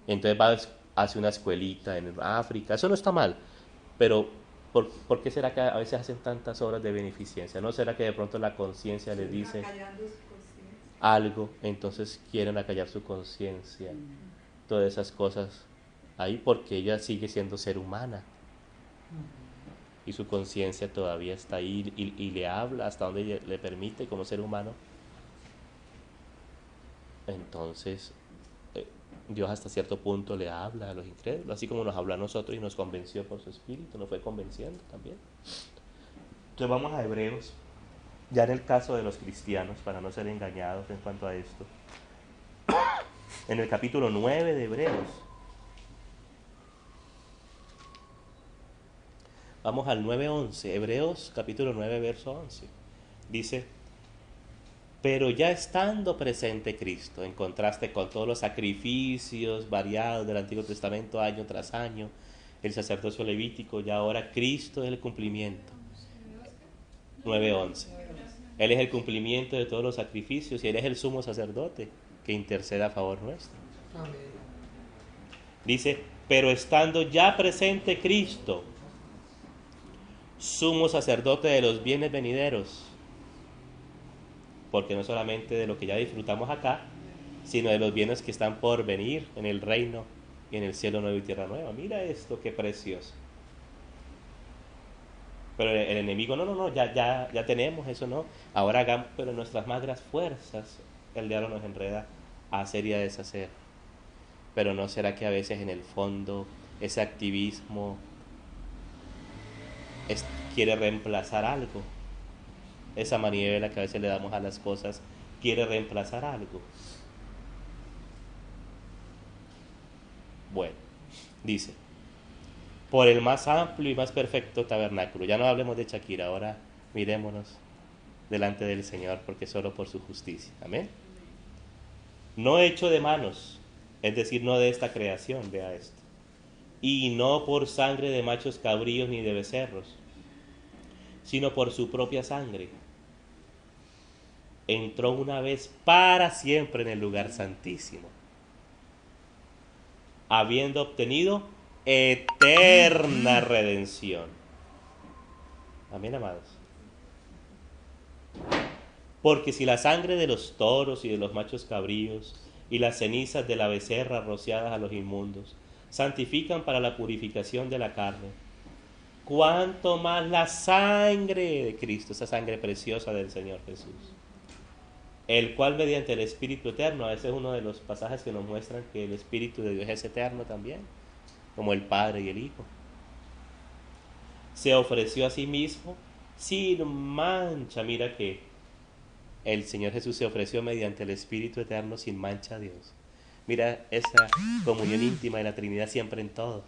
entonces va hacia una escuelita en África, eso no está mal, pero ¿por qué será que a veces hacen tantas obras de beneficencia? ¿No será que de pronto la conciencia les dice algo, entonces quieren acallar su conciencia? Todas esas cosas ahí porque ella sigue siendo ser humana y su conciencia todavía está ahí y le habla hasta donde le permite como ser humano. Entonces Dios hasta cierto punto le habla a los incrédulos, así como nos habló a nosotros y nos convenció por su espíritu, nos fue convenciendo también. Entonces vamos a Hebreos, ya en el caso de los cristianos, para no ser engañados en cuanto a esto. En el capítulo 9 de Hebreos, vamos al 9:11, Hebreos capítulo 9 verso 11, dice: pero ya estando presente Cristo, en contraste con todos los sacrificios variados del Antiguo Testamento año tras año, el sacerdocio levítico, ya ahora Cristo es el cumplimiento. 9:11. Él es el cumplimiento de todos los sacrificios y Él es el sumo sacerdote que intercede a favor nuestro. Amén. Dice, pero estando ya presente Cristo, sumo sacerdote de los bienes venideros, porque no solamente de lo que ya disfrutamos acá, sino de los bienes que están por venir en el reino y en el cielo nuevo y tierra nueva. Mira esto, qué precioso. Pero el enemigo, no, ya tenemos eso, ¿no? Ahora hagamos, pero nuestras magras fuerzas, el diablo nos enreda a hacer y a deshacer. Pero ¿no será que a veces en el fondo ese activismo quiere reemplazar algo? Esa maniobra que a veces le damos a las cosas quiere reemplazar algo. Bueno, dice, por el más amplio y más perfecto tabernáculo. Ya no hablemos de Shakira, ahora mirémonos delante del Señor, porque solo por su justicia. Amén. No hecho de manos, es decir, no de esta creación, vea esto. Y no por sangre de machos cabríos ni de becerros, sino por su propia sangre. Entró una vez para siempre en el lugar santísimo, habiendo obtenido eterna redención. Amén, amados. Porque si la sangre de los toros y de los machos cabríos y las cenizas de la becerra rociadas a los inmundos santifican para la purificación de la carne, cuánto más la sangre de Cristo, esa sangre preciosa del Señor Jesús, el cual mediante el Espíritu Eterno, ese es uno de los pasajes que nos muestran que el Espíritu de Dios es eterno también, como el Padre y el Hijo, se ofreció a sí mismo sin mancha. Mira que el Señor Jesús se ofreció mediante el Espíritu Eterno sin mancha a Dios. Mira esa comunión íntima de la Trinidad siempre en todo,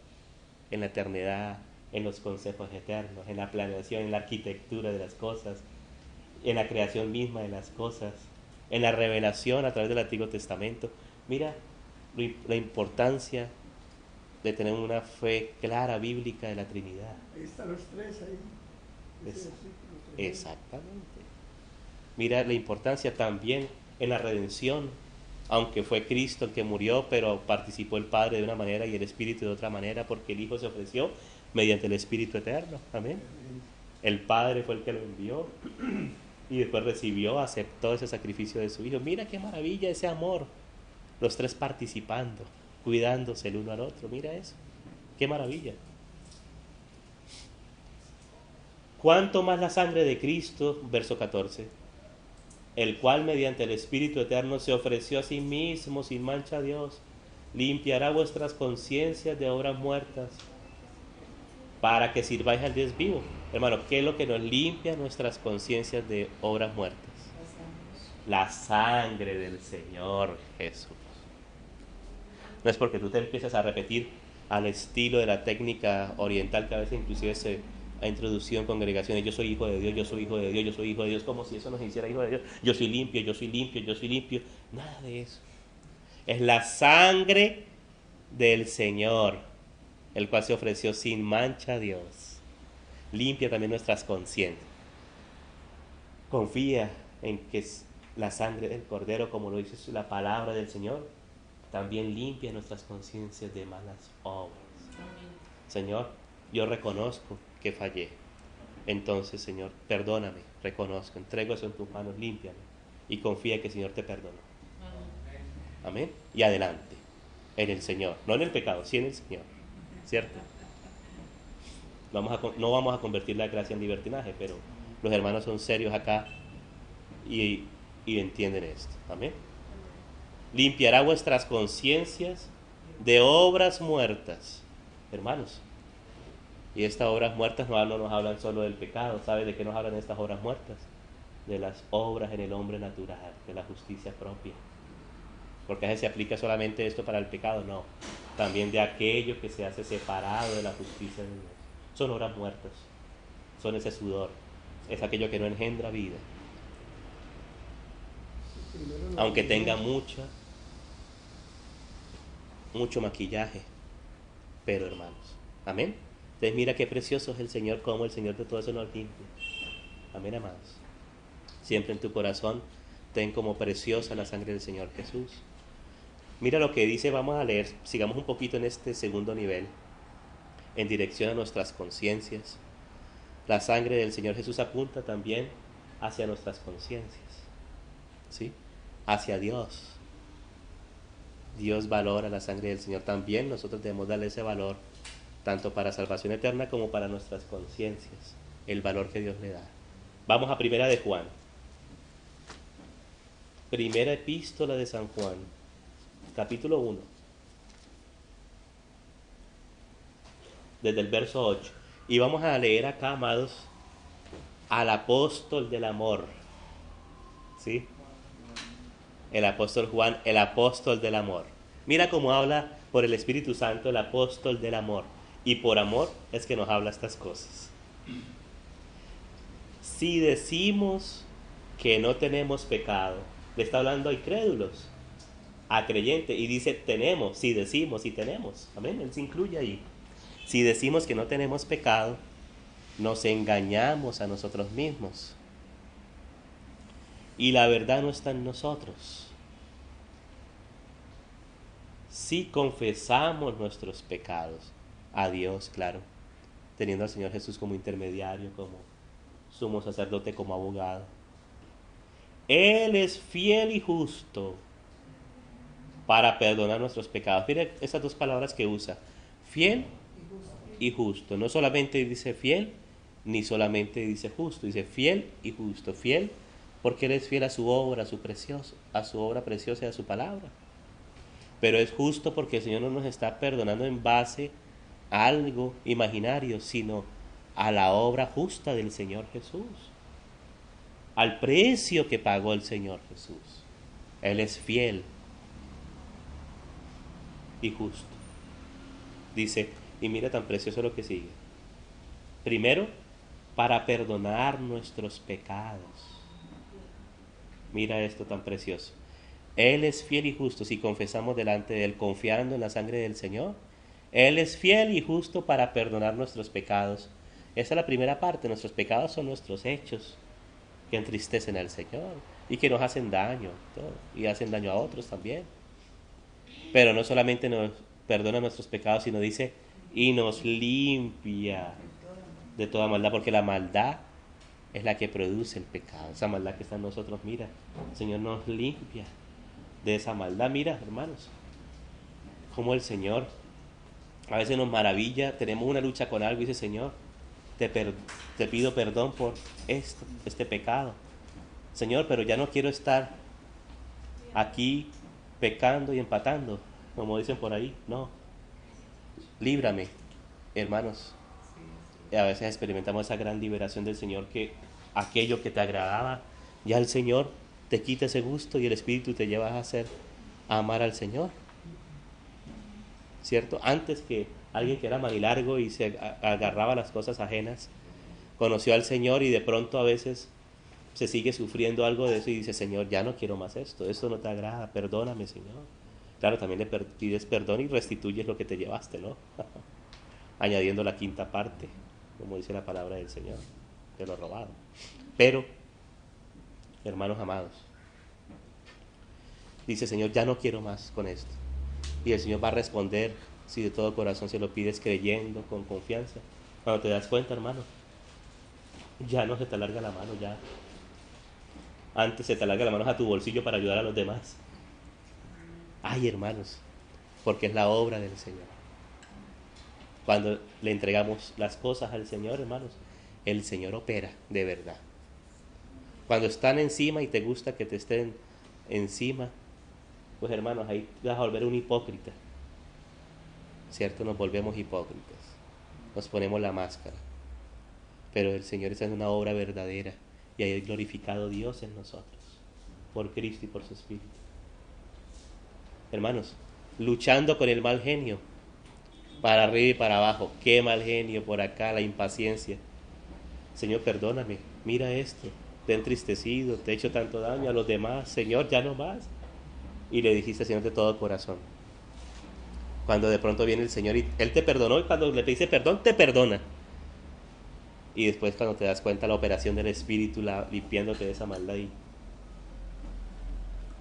en la eternidad, en los consejos eternos, en la planeación, en la arquitectura de las cosas, en la creación misma de las cosas, en la revelación a través del Antiguo Testamento. Mira la importancia de tener una fe clara, bíblica de la Trinidad. Ahí están los tres ahí. Exactamente. Mira la importancia también en la redención, aunque fue Cristo el que murió, pero participó el Padre de una manera y el Espíritu de otra manera, porque el Hijo se ofreció mediante el Espíritu Eterno. Amén. El Padre fue el que lo envió y después recibió, aceptó ese sacrificio de su Hijo. Mira qué maravilla ese amor, los tres participando, cuidándose el uno al otro. Mira eso, qué maravilla. Cuánto más la sangre de Cristo, verso 14, el cual mediante el Espíritu Eterno se ofreció a sí mismo sin mancha a Dios, limpiará vuestras conciencias de obras muertas para que sirváis al Dios vivo. Hermano, ¿qué es lo que nos limpia nuestras conciencias de obras muertas? La sangre del Señor Jesús. No es porque tú te empiezas a repetir al estilo de la técnica oriental que a veces inclusive se ha introducido en congregaciones: yo soy hijo de Dios, yo soy hijo de Dios, yo soy hijo de Dios, como si eso nos hiciera hijo de Dios. Yo soy limpio, yo soy limpio, yo soy limpio. Nada de eso. Es la sangre del Señor, el cual se ofreció sin mancha a Dios. Limpia también nuestras conciencias. Confía en que la sangre del Cordero, como lo dice la palabra del Señor, también limpia nuestras conciencias de malas obras. Señor, yo reconozco que fallé. Entonces, Señor, perdóname, reconozco, entrego eso en tus manos, límpiame y confía que el Señor te perdonó. Amén. Y adelante, en el Señor, no en el pecado, sí en el Señor, ¿cierto? No vamos a convertir la gracia en libertinaje, pero los hermanos son serios acá y entienden esto. Amén. Limpiará vuestras conciencias de obras muertas, hermanos. Y estas obras muertas no nos hablan solo del pecado. ¿Sabe de qué nos hablan estas obras muertas? De las obras en el hombre natural, de la justicia propia. Porque a veces se aplica solamente esto para el pecado, no. También de aquello que se hace separado de la justicia de Dios. Son obras muertas, son ese sudor, es aquello que no engendra vida. Aunque tenga mucho maquillaje, pero hermanos, amén. Entonces mira qué precioso es el Señor, cómo el Señor de todo eso nos limpia. Amén, amados. Siempre en tu corazón ten como preciosa la sangre del Señor Jesús. Mira lo que dice, vamos a leer, sigamos un poquito en este segundo nivel, en dirección a nuestras conciencias. La sangre del Señor Jesús apunta también hacia nuestras conciencias, ¿sí? Hacia Dios. Dios valora la sangre del Señor. También nosotros debemos darle ese valor, tanto para salvación eterna como para nuestras conciencias, el valor que Dios le da. Vamos a Primera de Juan. Primera epístola de San Juan, capítulo 1, desde el verso 8. Y vamos a leer acá, amados, al apóstol del amor, ¿sí? El apóstol Juan, el apóstol del amor. Mira cómo habla por el Espíritu Santo el apóstol del amor. Y por amor es que nos habla estas cosas. Si decimos que no tenemos pecado, le está hablando a incrédulos, a creyentes, y dice tenemos, si decimos y tenemos. Amén, él se incluye ahí. Si decimos que no tenemos pecado, nos engañamos a nosotros mismos. Y la verdad no está en nosotros. Si confesamos nuestros pecados a Dios, claro, teniendo al Señor Jesús como intermediario, como sumo sacerdote, como abogado, Él es fiel y justo para perdonar nuestros pecados. Mire esas dos palabras que usa, fiel y justo. No solamente dice fiel, ni solamente dice justo, dice fiel y justo. Fiel porque Él es fiel a su obra, a su obra preciosa y a su palabra. Pero es justo porque el Señor no nos está perdonando en base a algo imaginario, sino a la obra justa del Señor Jesús, al precio que pagó el Señor Jesús. Él es fiel y justo. Dice, y mira tan precioso lo que sigue. Primero, para perdonar nuestros pecados. Mira esto tan precioso. Él es fiel y justo si confesamos delante de Él, confiando en la sangre del Señor. Él es fiel y justo para perdonar nuestros pecados. Esa es la primera parte. Nuestros pecados son nuestros hechos que entristecen al Señor y que nos hacen daño, todo, y hacen daño a otros también. Pero no solamente nos perdona nuestros pecados, sino dice, y nos limpia de toda maldad, porque la maldad es la que produce el pecado. Esa maldad que está en nosotros, mira, el Señor nos limpia de esa maldad. Mira, hermanos, como el Señor a veces nos maravilla, tenemos una lucha con algo y dice, Señor, te pido perdón por este pecado. Señor, pero ya no quiero estar aquí pecando y empatando, como dicen por ahí. No, líbrame, hermanos. Y a veces experimentamos esa gran liberación del Señor, que aquello que te agradaba, ya el Señor te quita ese gusto y el Espíritu te lleva a amar al Señor, ¿cierto? Antes que alguien que era manilargo y se agarraba a las cosas ajenas, conoció al Señor y de pronto a veces se sigue sufriendo algo de eso y dice, Señor, ya no quiero más esto no te agrada, perdóname, Señor. Claro, también le pides perdón y restituyes lo que te llevaste, ¿no? Añadiendo la quinta parte, como dice la palabra del Señor, de lo robado. Pero, hermanos amados, dice, Señor, ya no quiero más con esto. Y el Señor va a responder si de todo corazón se lo pides creyendo, con confianza. Cuando te das cuenta, hermano, ya no se te alarga la mano, ya. Antes se te alarga la mano a tu bolsillo para ayudar a los demás. Ay, hermanos, porque es la obra del Señor. Cuando le entregamos las cosas al Señor, hermanos, el Señor opera de verdad. Cuando están encima y te gusta que te estén encima, pues hermanos, ahí vas a volver un hipócrita, ¿cierto? Nos volvemos hipócritas, nos ponemos la máscara, pero el Señor está en una obra verdadera y hay glorificado Dios en nosotros, por Cristo y por su Espíritu. Hermanos, luchando con el mal genio, para arriba y para abajo, qué mal genio por acá, la impaciencia. Señor, perdóname, mira esto, te he entristecido, te he hecho tanto daño a los demás, Señor, ya no más. Y le dijiste, Señor, de todo corazón. Cuando de pronto viene el Señor y Él te perdonó, y cuando le pediste perdón, te perdona. Y después cuando te das cuenta la operación del Espíritu limpiándote de esa maldad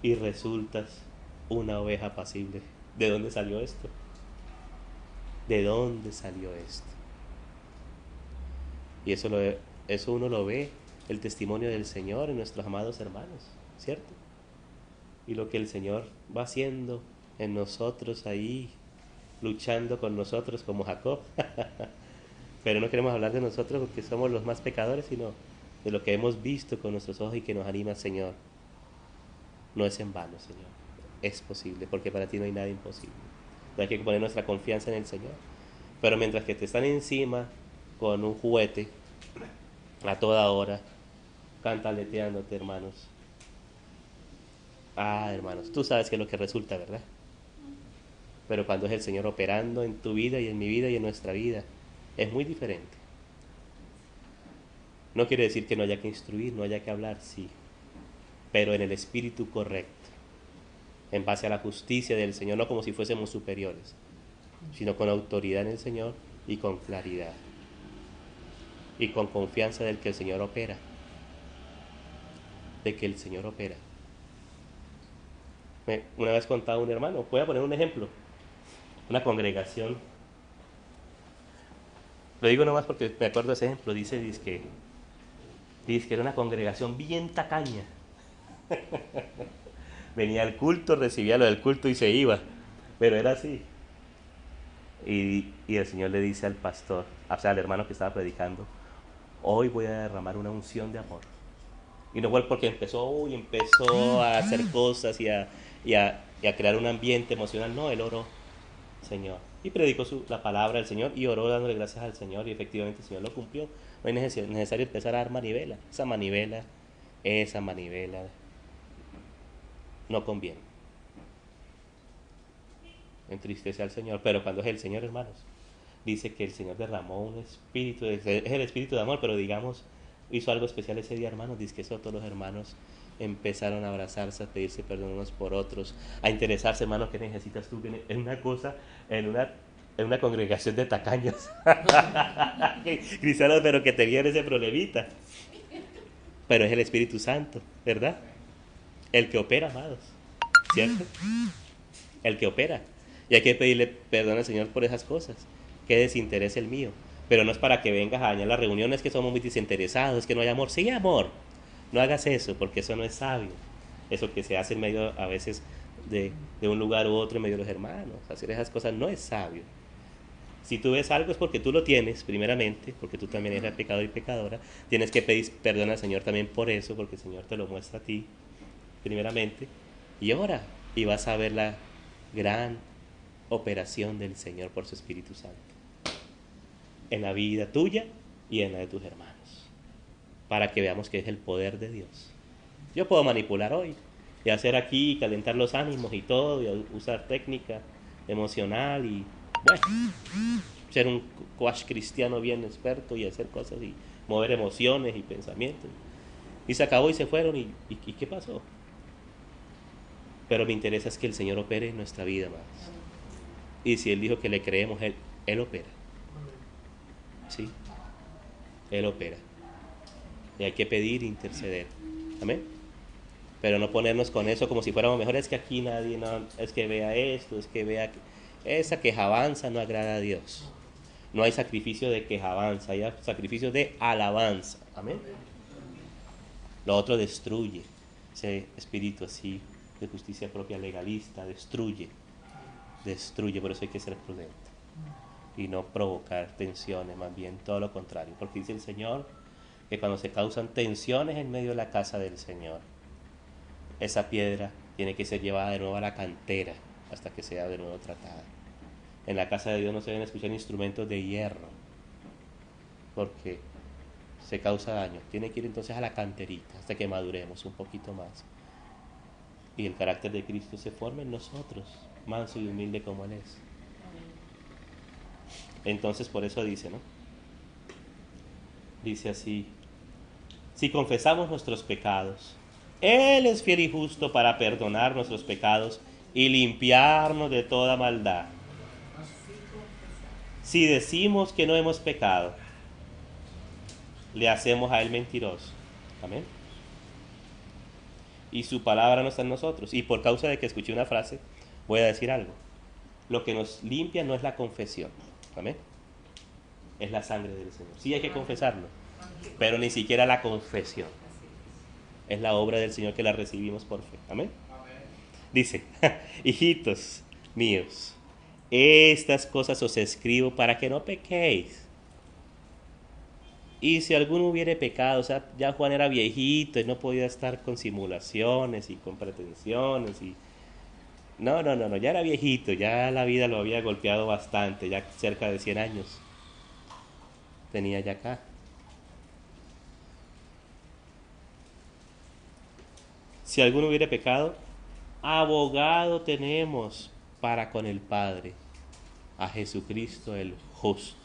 y resultas una oveja apacible. ¿De dónde salió esto? ¿De dónde salió esto? Y eso uno lo ve, el testimonio del Señor en nuestros amados hermanos, ¿cierto? Y lo que el Señor va haciendo en nosotros ahí, luchando con nosotros como Jacob. Pero no queremos hablar de nosotros porque somos los más pecadores, sino de lo que hemos visto con nuestros ojos y que nos anima, Señor. No es en vano, Señor. Es posible, porque para ti no hay nada imposible. No hay que poner nuestra confianza en el Señor. Pero mientras que te están encima con un juguete a toda hora, cantaleteándote, hermanos. Hermanos, tú sabes que es lo que resulta, ¿verdad? Pero cuando es el Señor operando en tu vida y en mi vida y en nuestra vida, es muy diferente. No quiere decir que no haya que instruir, no haya que hablar, sí, pero en el espíritu correcto, en base a la justicia del Señor, no como si fuésemos superiores, sino con autoridad en el Señor y con claridad y con confianza del que el Señor opera, de que el Señor opera. Una vez contaba un hermano, voy a poner un ejemplo, una congregación, lo digo nomás porque me acuerdo de ese ejemplo, dice que era una congregación bien tacaña. Venía al culto, recibía lo del culto y se iba, pero era así. Y el Señor le dice al pastor, o sea, al hermano que estaba predicando, hoy voy a derramar una unción de amor. Y no fue porque empezó a hacer cosas y a crear un ambiente emocional. No, él oró, Señor, y predicó la palabra del Señor y oró dándole gracias al Señor, y efectivamente el Señor lo cumplió. No es necesario empezar a dar manivela. Esa manivela no conviene. Entristece al Señor. Pero cuando es el Señor, hermanos, dice que el Señor derramó un espíritu, es el espíritu de amor, pero digamos, hizo algo especial ese día, hermanos. Dice que todos los hermanos empezaron a abrazarse, a pedirse perdón unos por otros, a interesarse, hermano, ¿qué necesitas tú? En una cosa, en una congregación de tacaños cristianos, pero que tenían ese problemita. Pero es el Espíritu Santo, ¿verdad? El que opera, amados, ¿cierto? El que opera. Y hay que pedirle perdón al Señor por esas cosas. Que desinterés el mío. Pero no es para que vengas a dañar las reuniones, que somos muy desinteresados, que no hay amor. Sí, amor. No hagas eso, porque eso no es sabio. Eso que se hace en medio, a veces, de un lugar u otro, en medio de los hermanos. Hacer esas cosas no es sabio. Si tú ves algo es porque tú lo tienes, primeramente, porque tú también eres pecador y pecadora. Tienes que pedir perdón al Señor también por eso, porque el Señor te lo muestra a ti, primeramente. Y ora, y vas a ver la gran operación del Señor por su Espíritu Santo en la vida tuya y en la de tus hermanos, para que veamos que es el poder de Dios. Yo puedo manipular hoy y hacer aquí, calentar los ánimos y todo, y usar técnica emocional y bueno, ser un coach cristiano bien experto y hacer cosas y mover emociones y pensamientos, y se acabó y se fueron. ¿Y qué pasó? Pero me interesa es que el Señor opere en nuestra vida más. Y si Él dijo que le creemos, Él opera. ¿Sí? Él opera. Y hay que pedir e interceder. Amén. Pero no ponernos con eso como si fuéramos mejores. Es que aquí nadie, no, es que vea esto, es que vea esa quejabanza no agrada a Dios. No hay sacrificio de quejabanza, hay sacrificio de alabanza. Amén. Lo otro destruye. Ese espíritu así de justicia propia legalista destruye. Por eso hay que ser prudente y no provocar tensiones, más bien todo lo contrario, porque dice el Señor que cuando se causan tensiones en medio de la casa del Señor, esa piedra tiene que ser llevada de nuevo a la cantera hasta que sea de nuevo tratada. En la casa de Dios no se deben escuchar instrumentos de hierro, porque se causa daño. Tiene que ir entonces a la canterita hasta que maduremos un poquito más y el carácter de Cristo se forme en nosotros, manso y humilde como Él es. Entonces por eso dice, ¿no? Dice así: si confesamos nuestros pecados, Él es fiel y justo para perdonar nuestros pecados y limpiarnos de toda maldad. Si decimos que no hemos pecado, le hacemos a él mentiroso. Amén. Y su palabra no está en nosotros. Y por causa de que escuché una frase, voy a decir algo. Lo que nos limpia no es la confesión. Amén. Es la sangre del Señor. Sí hay que confesarlo, pero ni siquiera la confesión. Es la obra del Señor que la recibimos por fe. Amén. Dice, hijitos míos, estas cosas os escribo para que no pequéis. Y si alguno hubiere pecado, o sea, ya Juan era viejito y no podía estar con simulaciones y con pretensiones y... No, ya era viejito, ya la vida lo había golpeado bastante, ya cerca de 100 años tenía ya acá. Si alguno hubiere pecado, abogado tenemos para con el Padre, a Jesucristo el justo.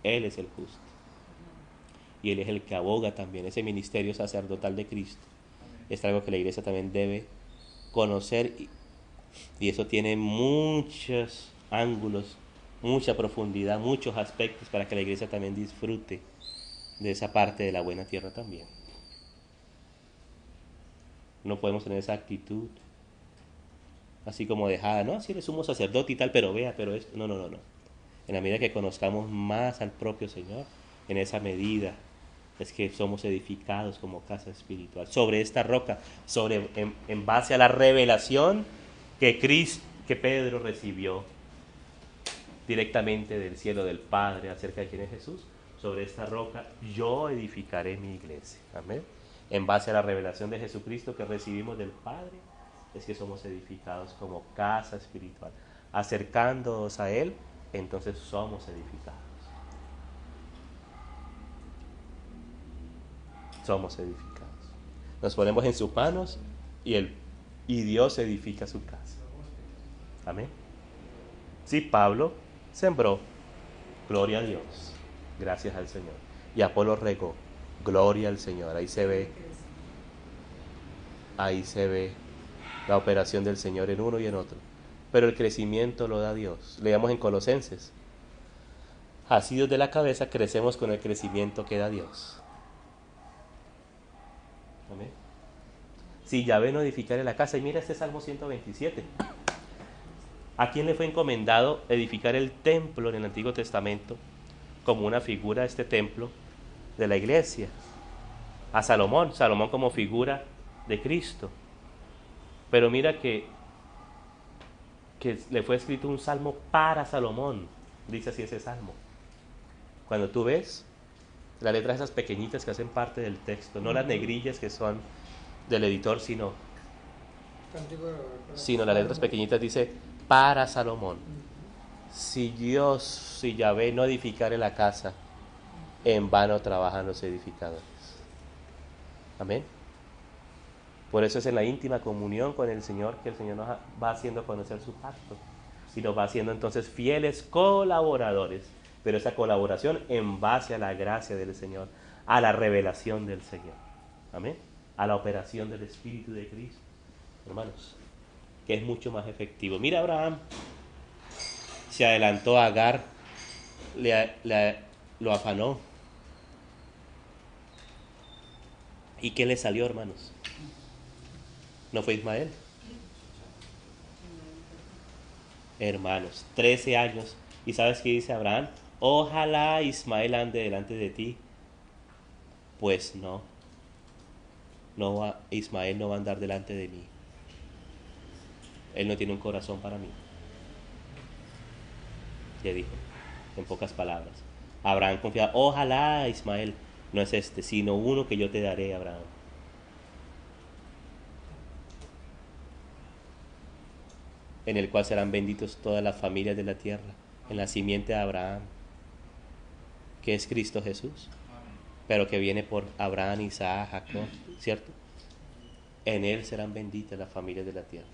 Él es el justo. Y Él es el que aboga también. Ese ministerio sacerdotal de Cristo es algo que la iglesia también debe conocer, y eso tiene muchos ángulos, mucha profundidad, muchos aspectos para que la iglesia también disfrute de esa parte de la buena tierra también. No podemos tener esa actitud así como dejada, no, si eres sumo sacerdote y tal, pero vea, pero es... No. En la medida que conozcamos más al propio Señor, en esa medida es que somos edificados como casa espiritual sobre esta roca, en base a la revelación que Pedro recibió directamente del cielo del Padre acerca de quién es Jesús. Sobre esta roca yo edificaré mi iglesia. Amén. En base a la revelación de Jesucristo que recibimos del Padre, es que somos edificados como casa espiritual. Acercándonos a Él, entonces somos edificados. Somos edificados. Nos ponemos en sus manos y Dios edifica su casa. Amén. Sí, Pablo sembró, gloria a Dios, gracias al Señor. Y Apolo regó, gloria al Señor. Ahí se ve la operación del Señor en uno y en otro. Pero el crecimiento lo da Dios. Leamos en Colosenses. Asidos de la cabeza, crecemos con el crecimiento que da Dios. Amén. Si Yahvé no edificare la casa, y mira este Salmo 127. ¿A quién le fue encomendado edificar el templo en el Antiguo Testamento como una figura de este templo de la iglesia? A Salomón como figura de Cristo. Pero mira que le fue escrito un salmo para Salomón, dice así ese salmo. Cuando tú ves las letras esas pequeñitas que hacen parte del texto, no las negrillas que son del editor, sino las letras pequeñitas, dice para Salomón. Si Yahvé no edificare la casa, en vano trabajan los edificadores. Amén. Por eso es en la íntima comunión con el Señor que el Señor nos va haciendo conocer su pacto y nos va haciendo entonces fieles colaboradores, pero esa colaboración en base a la gracia del Señor, a la revelación del Señor. Amén. A la operación del Espíritu de Cristo, hermanos, que es mucho más efectivo. Mira, Abraham se adelantó a Agar, lo afanó. ¿Y qué le salió, hermanos? ¿No fue Ismael? Hermanos, 13 años. ¿Y sabes qué dice Abraham? Ojalá Ismael ande delante de ti. Pues no. Ismael no va a andar delante de mí. Él no tiene un corazón para mí. Ya dijo, en pocas palabras. Abraham confiaba, ojalá Ismael no es este, sino uno que yo te daré, Abraham. En el cual serán benditos todas las familias de la tierra, en la simiente de Abraham, que es Cristo Jesús, pero que viene por Abraham, Isaac, Jacob, ¿cierto? En él serán benditas las familias de la tierra.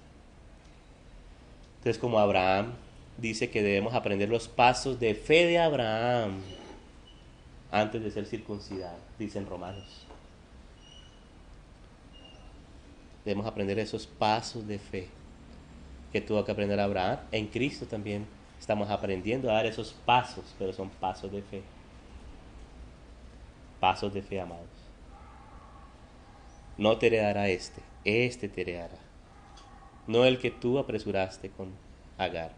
Entonces, como Abraham dice que debemos aprender los pasos de fe de Abraham antes de ser circuncidado, dicen Romanos. Debemos aprender esos pasos de fe que tuvo que aprender Abraham. En Cristo también estamos aprendiendo a dar esos pasos, pero son pasos de fe. Pasos de fe, amados. No te heredará este te heredará. No el que tú apresuraste con Agar,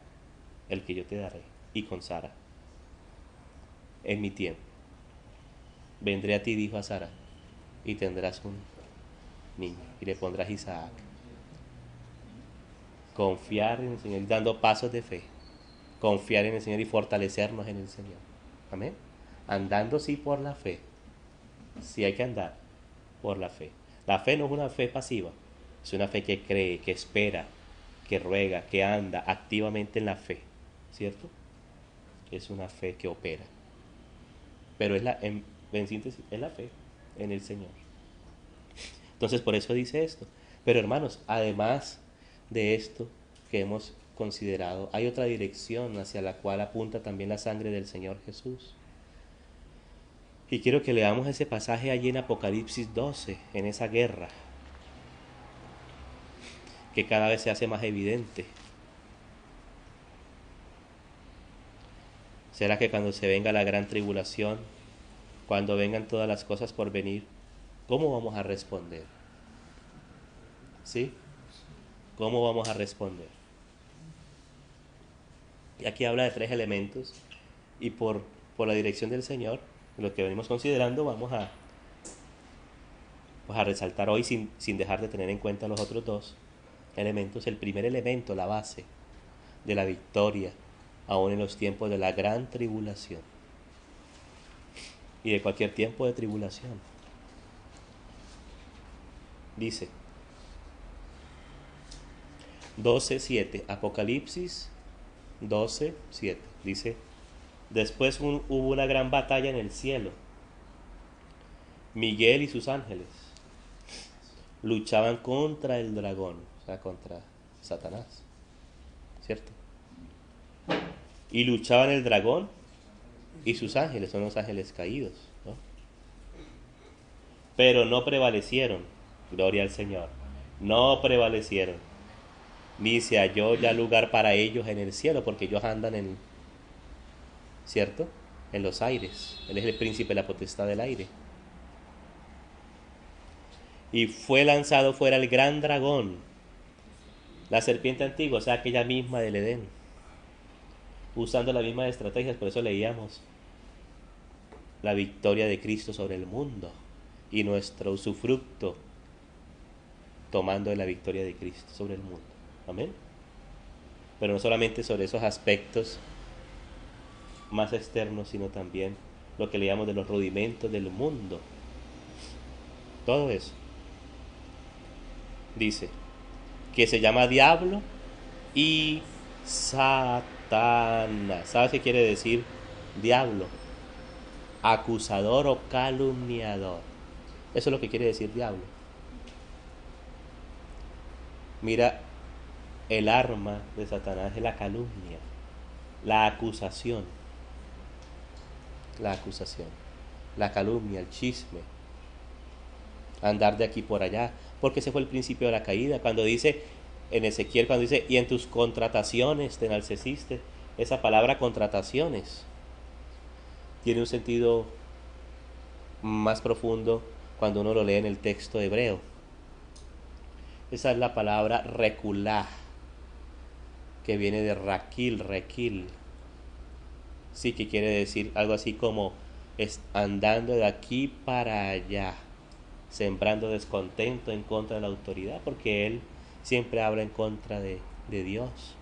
el que yo te daré, y con Sara. En mi tiempo. Vendré a ti, dijo a Sara, y tendrás un niño, y le pondrás Isaac. Confiar en el Señor, dando pasos de fe. Confiar en el Señor y fortalecernos en el Señor. Amén. Andando sí por la fe. Sí hay que andar por la fe. La fe no es una fe pasiva, es una fe que cree, que espera, que ruega, que anda activamente en la fe, ¿cierto? Es una fe que opera. Pero en síntesis, es la fe en el Señor. Entonces por eso dice esto. Pero hermanos, además de esto que hemos considerado, hay otra dirección hacia la cual apunta también la sangre del Señor Jesús. Y quiero que leamos ese pasaje allí en Apocalipsis 12, en esa guerra, que cada vez se hace más evidente. ¿Será que cuando se venga la gran tribulación, cuando vengan todas las cosas por venir, cómo vamos a responder? ¿Sí? ¿Cómo vamos a responder? Y aquí habla de 3 elementos y por la dirección del Señor, lo que venimos considerando, vamos a resaltar hoy sin dejar de tener en cuenta los otros 2 elementos. El primer elemento, la base de la victoria, aún en los tiempos de la gran tribulación y de cualquier tiempo de tribulación. Dice 12:7, Apocalipsis 12:7, dice: después hubo una gran batalla en el cielo. Miguel y sus ángeles luchaban contra el dragón, o sea, contra Satanás, ¿cierto? Y luchaban el dragón y sus ángeles, son los ángeles caídos, ¿no? Pero no prevalecieron, gloria al Señor, no prevalecieron, ni se halló ya lugar para ellos en el cielo, porque ellos andan en, ¿cierto?, en los aires. Él es el príncipe de la potestad del aire. Y fue lanzado fuera el gran dragón, la serpiente antigua, o sea, aquella misma del Edén, usando las mismas estrategias. Por eso leíamos la victoria de Cristo sobre el mundo y nuestro usufructo tomando de la victoria de Cristo sobre el mundo. Amén. Pero no solamente sobre esos aspectos más externos, sino también lo que leíamos de los rudimentos del mundo. Todo eso. Dice que se llama diablo y Satanás. ¿Sabes qué quiere decir diablo? Acusador o calumniador. Eso es lo que quiere decir diablo. Mira, el arma de Satanás es la calumnia, la acusación, la calumnia, el chisme, andar de aquí por allá, porque ese fue el principio de la caída. Cuando dice en Ezequiel, cuando dice: y en tus contrataciones te enalteciste, esa palabra contrataciones tiene un sentido más profundo cuando uno lo lee en el texto hebreo. Esa es la palabra reculá, que viene de requil, sí, que quiere decir algo así como andando de aquí para allá, sembrando descontento en contra de la autoridad, porque él siempre habla en contra de Dios,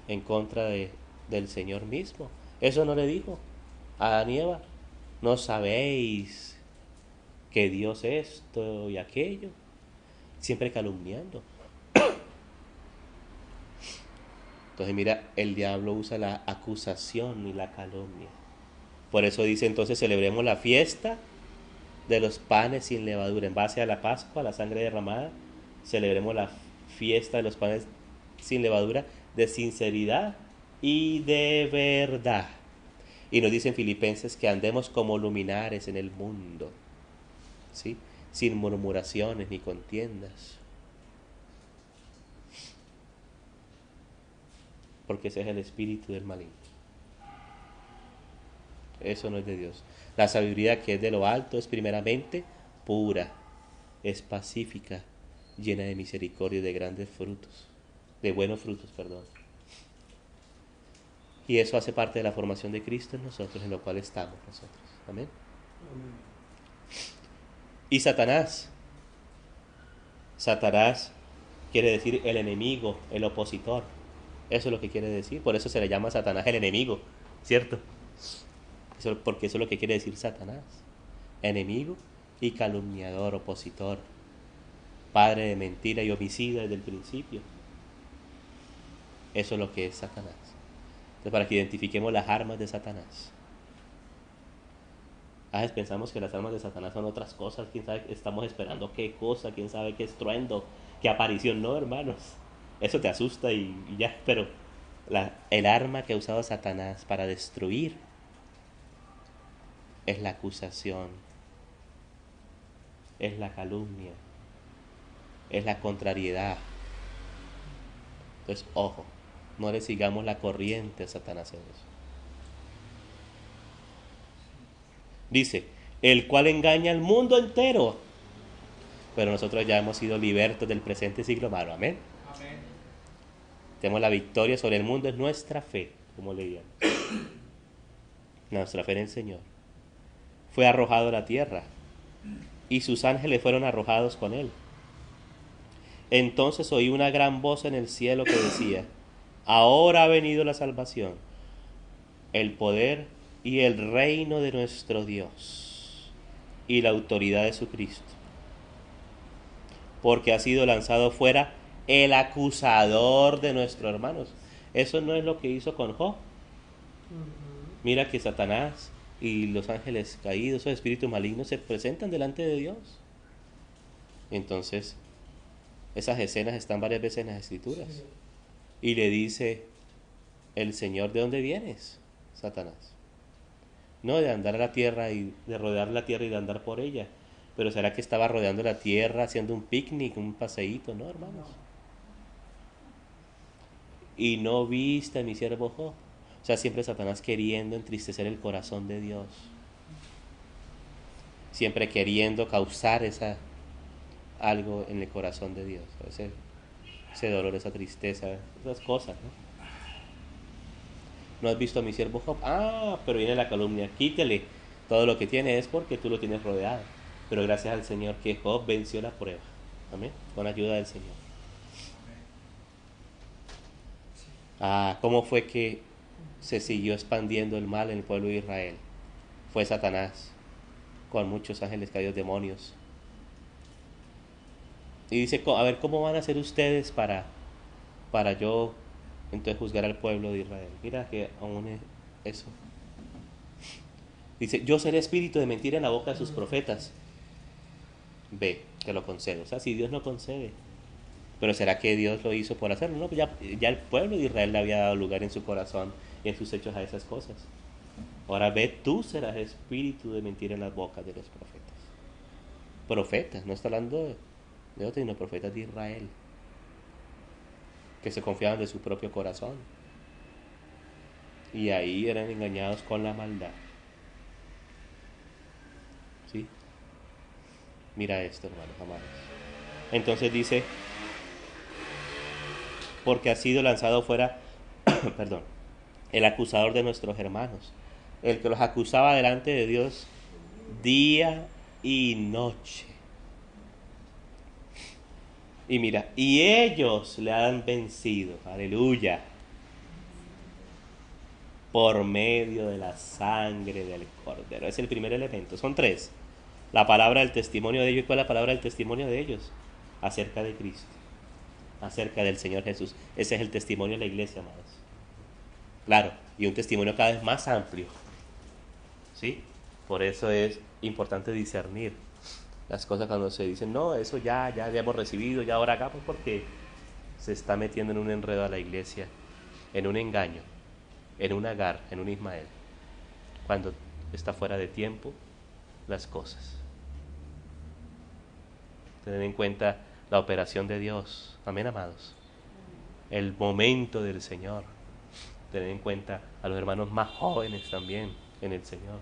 en contra del Señor mismo. Eso no le dijo a Adán y Eva: no sabéis que Dios esto y aquello, siempre calumniando. Entonces mira, el diablo usa la acusación y la calumnia. Por eso dice entonces: celebremos la fiesta de los panes sin levadura. En base a la Pascua, la sangre derramada, celebremos la fiesta de los panes sin levadura, de sinceridad y de verdad. Y nos dicen Filipenses que andemos como luminares en el mundo, ¿sí?, sin murmuraciones ni contiendas, porque ese es el espíritu del maligno. Eso no es de Dios. La sabiduría que es de lo alto es primeramente pura, es pacífica, llena de misericordia y de grandes frutos, de buenos frutos, perdón. Y eso hace parte de la formación de Cristo en nosotros, en lo cual estamos nosotros. Amén. Y Satanás quiere decir el enemigo, el opositor. Eso es lo que quiere decir. Por eso se le llama a Satanás el enemigo, ¿cierto? Porque eso es lo que quiere decir Satanás. Enemigo y calumniador, opositor, padre de mentira y homicida desde el principio. Eso es lo que es Satanás. Entonces, para que identifiquemos las armas de Satanás. A veces pensamos que las armas de Satanás son otras cosas. Quién sabe, estamos esperando qué cosa, quién sabe qué estruendo, qué aparición. No, hermanos, eso te asusta y ya. Pero el arma que ha usado Satanás para destruir es la acusación, es la calumnia, es la contrariedad. Entonces, ojo, no le sigamos la corriente a Satanás en eso. Dice, el cual engaña al mundo entero. Pero nosotros ya hemos sido libertos del presente siglo malo. Amén. Amén. Tenemos la victoria sobre el mundo, es nuestra fe, como leíamos. Nuestra fe en el Señor. Fue arrojado a la tierra y sus ángeles fueron arrojados con él. Entonces oí una gran voz en el cielo que decía, ahora ha venido la salvación, el poder y el reino de nuestro Dios y la autoridad de su Cristo, porque ha sido lanzado fuera el acusador de nuestros hermanos. Eso no es lo que hizo con Job. Mira que Satanás y los ángeles caídos, esos espíritus malignos, se presentan delante de Dios. Entonces, esas escenas están varias veces en las Escrituras. Y le dice el Señor, ¿de dónde vienes, Satanás? No de andar a la tierra y de rodear la tierra y de andar por ella. Pero ¿será que estaba rodeando la tierra haciendo un picnic, un paseíto? No, hermanos. Y no viste a mi siervo Job. O sea, siempre Satanás queriendo entristecer el corazón de Dios. Siempre queriendo causar algo en el corazón de Dios. Ese dolor, esa tristeza, esas cosas, ¿no? ¿No has visto a mi siervo Job? Ah, pero viene la calumnia. Quítele todo lo que tiene, es porque tú lo tienes rodeado. Pero gracias al Señor que Job venció la prueba. Amén. Con ayuda del Señor. ¿Cómo fue que se siguió expandiendo el mal en el pueblo de Israel? Fue Satanás, con muchos ángeles caídos, demonios. Y dice, a ver, ¿cómo van a hacer ustedes para yo entonces juzgar al pueblo de Israel? Mira que aún es eso. Dice, yo seré espíritu de mentira en la boca de sus profetas. Ve, te lo concedo. O sea, si Dios no concede. Pero ¿será que Dios lo hizo por hacerlo? No, pues ya el pueblo de Israel le había dado lugar en su corazón y en sus hechos a esas cosas. Ahora ve, tú serás espíritu de mentira en las bocas de los profetas. Profetas, no está hablando de otros, sino profetas de Israel, que se confiaban de su propio corazón. Y ahí eran engañados con la maldad. ¿Sí? Mira esto, hermanos amados. Entonces dice, porque ha sido lanzado fuera, perdón, el acusador de nuestros hermanos, el que los acusaba delante de Dios día y noche. Y mira, y ellos le han vencido, aleluya, por medio de la sangre del Cordero. Es el primer elemento, son tres. La palabra del testimonio de ellos. ¿Y cuál es la palabra del testimonio de ellos? Acerca de Cristo, acerca del Señor Jesús. Ese es el testimonio de la iglesia, amados. Claro, y un testimonio cada vez más amplio. ¿Sí? Por eso es importante discernir las cosas cuando se dicen, no, eso ya hemos recibido, ya ahora acá, pues porque se está metiendo en un enredo a la iglesia, en un engaño, en un Agar, en un Ismael, cuando está fuera de tiempo las cosas. Tener en cuenta la operación de Dios, amén, amados, el momento del Señor. Tener en cuenta a los hermanos más jóvenes también en el Señor.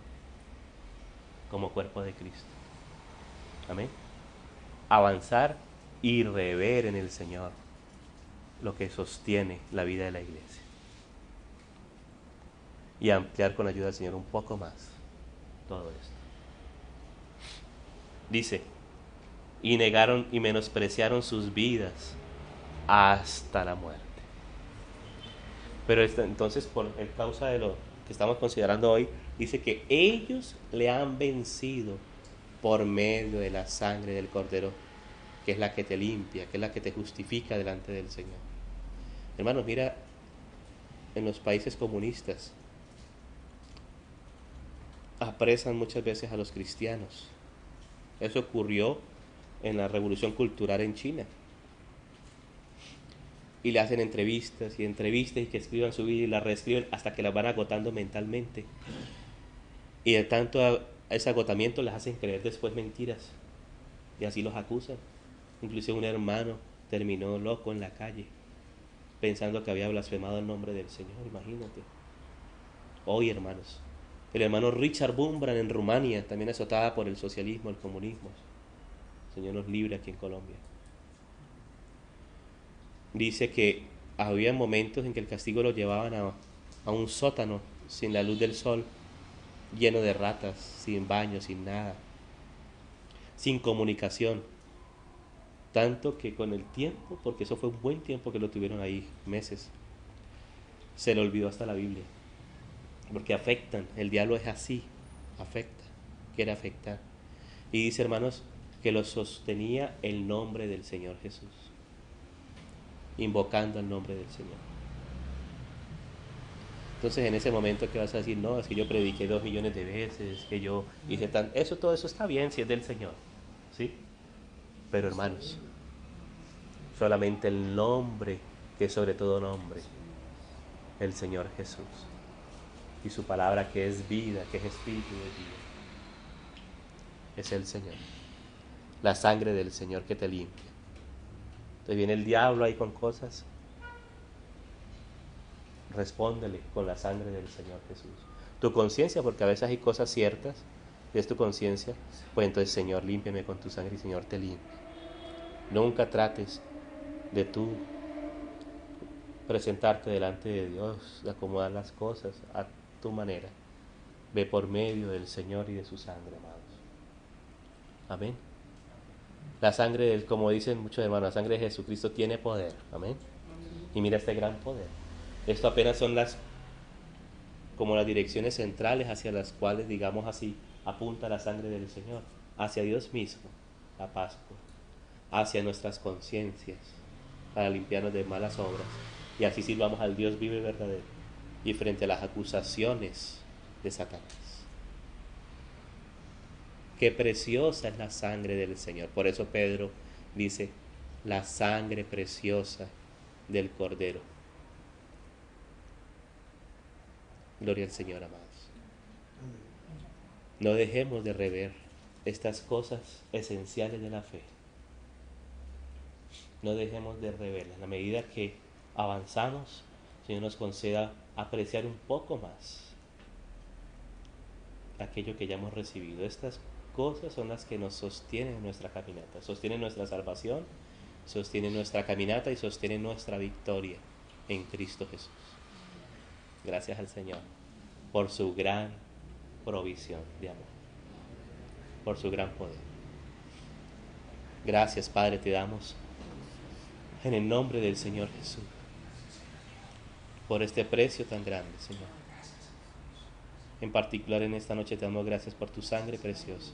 como cuerpo de Cristo. Amén. Avanzar y rever en el Señor lo que sostiene la vida de la iglesia. Y ampliar con la ayuda del Señor un poco más todo esto. Dice, y negaron y menospreciaron sus vidas hasta la muerte. Pero entonces, por causa de lo que estamos considerando hoy, dice que ellos le han vencido por medio de la sangre del Cordero, que es la que te limpia, que es la que te justifica delante del Señor. Hermanos, mira, en los países comunistas apresan muchas veces a los cristianos. Eso ocurrió en la Revolución Cultural en China. Y le hacen entrevistas y que escriban su vida y la reescriben hasta que la van agotando mentalmente. Y de tanto ese agotamiento les hacen creer después mentiras. Y así los acusan. Inclusive un hermano terminó loco en la calle, pensando que había blasfemado el nombre del Señor, imagínate. Hoy, hermanos, el hermano Richard Bumbran en Rumania, también azotada por el socialismo, el comunismo. El Señor nos libre aquí en Colombia. Dice que había momentos en que el castigo lo llevaban a un sótano sin la luz del sol, lleno de ratas, sin baño, sin nada, sin comunicación. Tanto que con el tiempo, porque eso fue un buen tiempo que lo tuvieron ahí, meses, se le olvidó hasta la Biblia. Porque afectan, el diablo es así, afecta, quiere afectar. Y dice, hermanos, que lo sostenía el nombre del Señor Jesús, invocando el nombre del Señor. Entonces en ese momento que vas a decir, no, es que yo prediqué 2 millones de veces, que yo hice todo eso está bien si es del Señor, ¿sí? Pero hermanos, solamente el nombre que es sobre todo nombre, el Señor Jesús, y su palabra que es vida, que es espíritu de vida, es el Señor, la sangre del Señor que te limpia. Entonces viene el diablo ahí con cosas, respóndele con la sangre del Señor Jesús. Tu conciencia, porque a veces hay cosas ciertas, y es tu conciencia, pues entonces, Señor, límpiame con tu sangre y Señor te limpia. Nunca trates de tú presentarte delante de Dios, de acomodar las cosas a tu manera. Ve por medio del Señor y de su sangre, amados. Amén. La sangre, como dicen muchos hermanos, la sangre de Jesucristo tiene poder. Amén. Y mira este gran poder. Esto apenas son como las direcciones centrales hacia las cuales, digamos así, apunta la sangre del Señor. Hacia Dios mismo, la Pascua. Hacia nuestras conciencias, para limpiarnos de malas obras. Y así sirvamos al Dios vivo y verdadero. Y frente a las acusaciones de Satanás. Qué preciosa es la sangre del Señor. Por eso Pedro dice, la sangre preciosa del Cordero. Gloria al Señor, amados. No dejemos de rever estas cosas esenciales de la fe. No dejemos de reverlas. En la medida que avanzamos, el Señor nos conceda apreciar un poco más aquello que ya hemos recibido. Estas cosas son las que nos sostienen en nuestra caminata, sostienen nuestra salvación, sostienen nuestra caminata y sostienen nuestra victoria en Cristo Jesús. Gracias al Señor por su gran provisión de amor, por su gran poder. Gracias, Padre, te damos en el nombre del Señor Jesús por este precio tan grande, Señor. En particular en esta noche te damos gracias por tu sangre preciosa,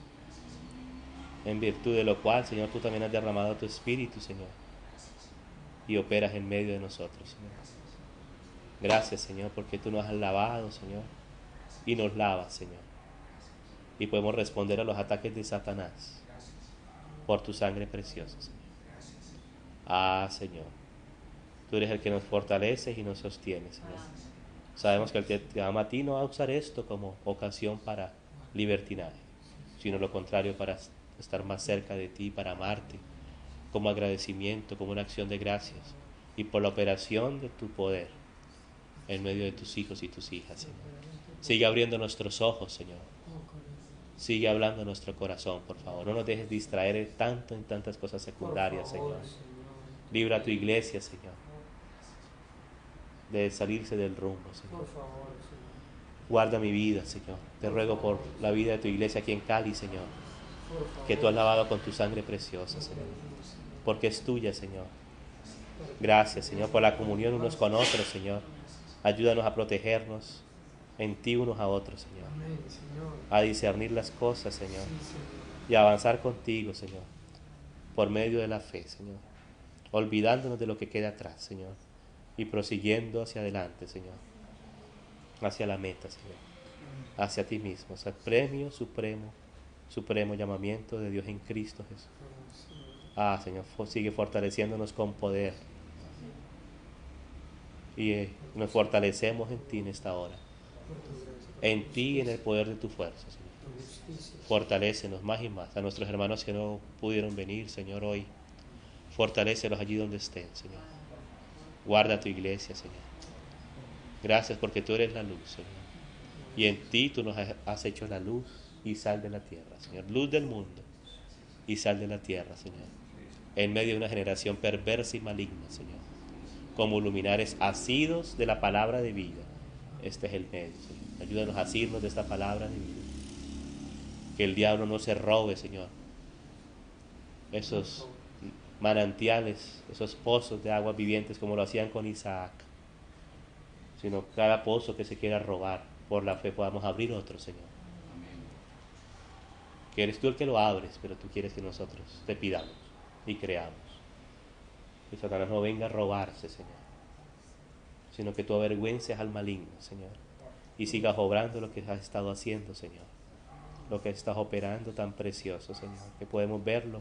en virtud de lo cual, Señor, tú también has derramado tu Espíritu, Señor, y operas en medio de nosotros, Señor. Gracias, Señor, porque tú nos has lavado, Señor, y nos lavas, Señor. Y podemos responder a los ataques de Satanás por tu sangre preciosa, Señor. Ah, Señor, tú eres el que nos fortalece y nos sostiene, Señor. Sabemos que el que te ama a ti no va a usar esto como ocasión para libertinaje, sino lo contrario, para estar más cerca de ti, para amarte, como agradecimiento, como una acción de gracias, y por la operación de tu poder en medio de tus hijos y tus hijas, Señor. Sigue abriendo nuestros ojos, Señor, Sigue hablando a nuestro corazón, por favor. No nos dejes distraer tanto en tantas cosas secundarias, Señor. Libra a tu iglesia, Señor, de salirse del rumbo, Señor. Guarda mi vida, Señor. Te ruego por la vida de tu iglesia aquí en Cali, Señor, que tú has lavado con tu sangre preciosa, Señor, porque es tuya, Señor. Gracias, Señor, por la comunión unos con otros, Señor. Ayúdanos a protegernos en ti unos a otros, Señor. A discernir las cosas, Señor, y a avanzar contigo, Señor, por medio de la fe, Señor. Olvidándonos de lo que queda atrás, Señor, y prosiguiendo hacia adelante, Señor, hacia la meta, Señor, hacia ti mismo, hacia el premio supremo llamamiento de Dios en Cristo Jesús. Señor, sigue fortaleciéndonos con poder, y nos fortalecemos en ti en esta hora, en ti y en el poder de tu fuerza, Señor. Fortalécenos más y más. A nuestros hermanos que no pudieron venir, Señor, hoy, fortalécelos allí donde estén, Señor. Guarda tu iglesia, Señor. Gracias porque tú eres la luz, Señor. Y en ti tú nos has hecho la luz y sal de la tierra, Señor. Luz del mundo y sal de la tierra, Señor. En medio de una generación perversa y maligna, Señor. Como luminares asidos de la palabra de vida. Este es el medio, Señor. Ayúdanos a asirnos de esta palabra de vida. Que el diablo no se robe, Señor, esos manantiales, esos pozos de aguas vivientes como lo hacían con Isaac, sino cada pozo que se quiera robar, por la fe podamos abrir otro, Señor. Que eres tú el que lo abres, pero tú quieres que nosotros te pidamos y creamos. Que Satanás no venga a robarse, Señor, sino que tú avergüences al maligno, Señor, y sigas obrando lo que has estado haciendo, Señor, lo que estás operando tan precioso, Señor, que podemos verlo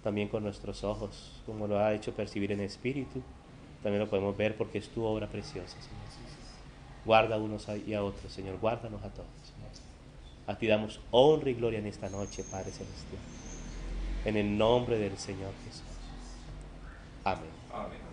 también con nuestros ojos, como lo ha hecho percibir en espíritu, también lo podemos ver porque es tu obra preciosa, Señor. Guarda a unos y a otros, Señor, guárdanos a todos, Señor. A ti damos honra y gloria en esta noche, Padre Celestial, en el nombre del Señor Jesús. Amén. Amén.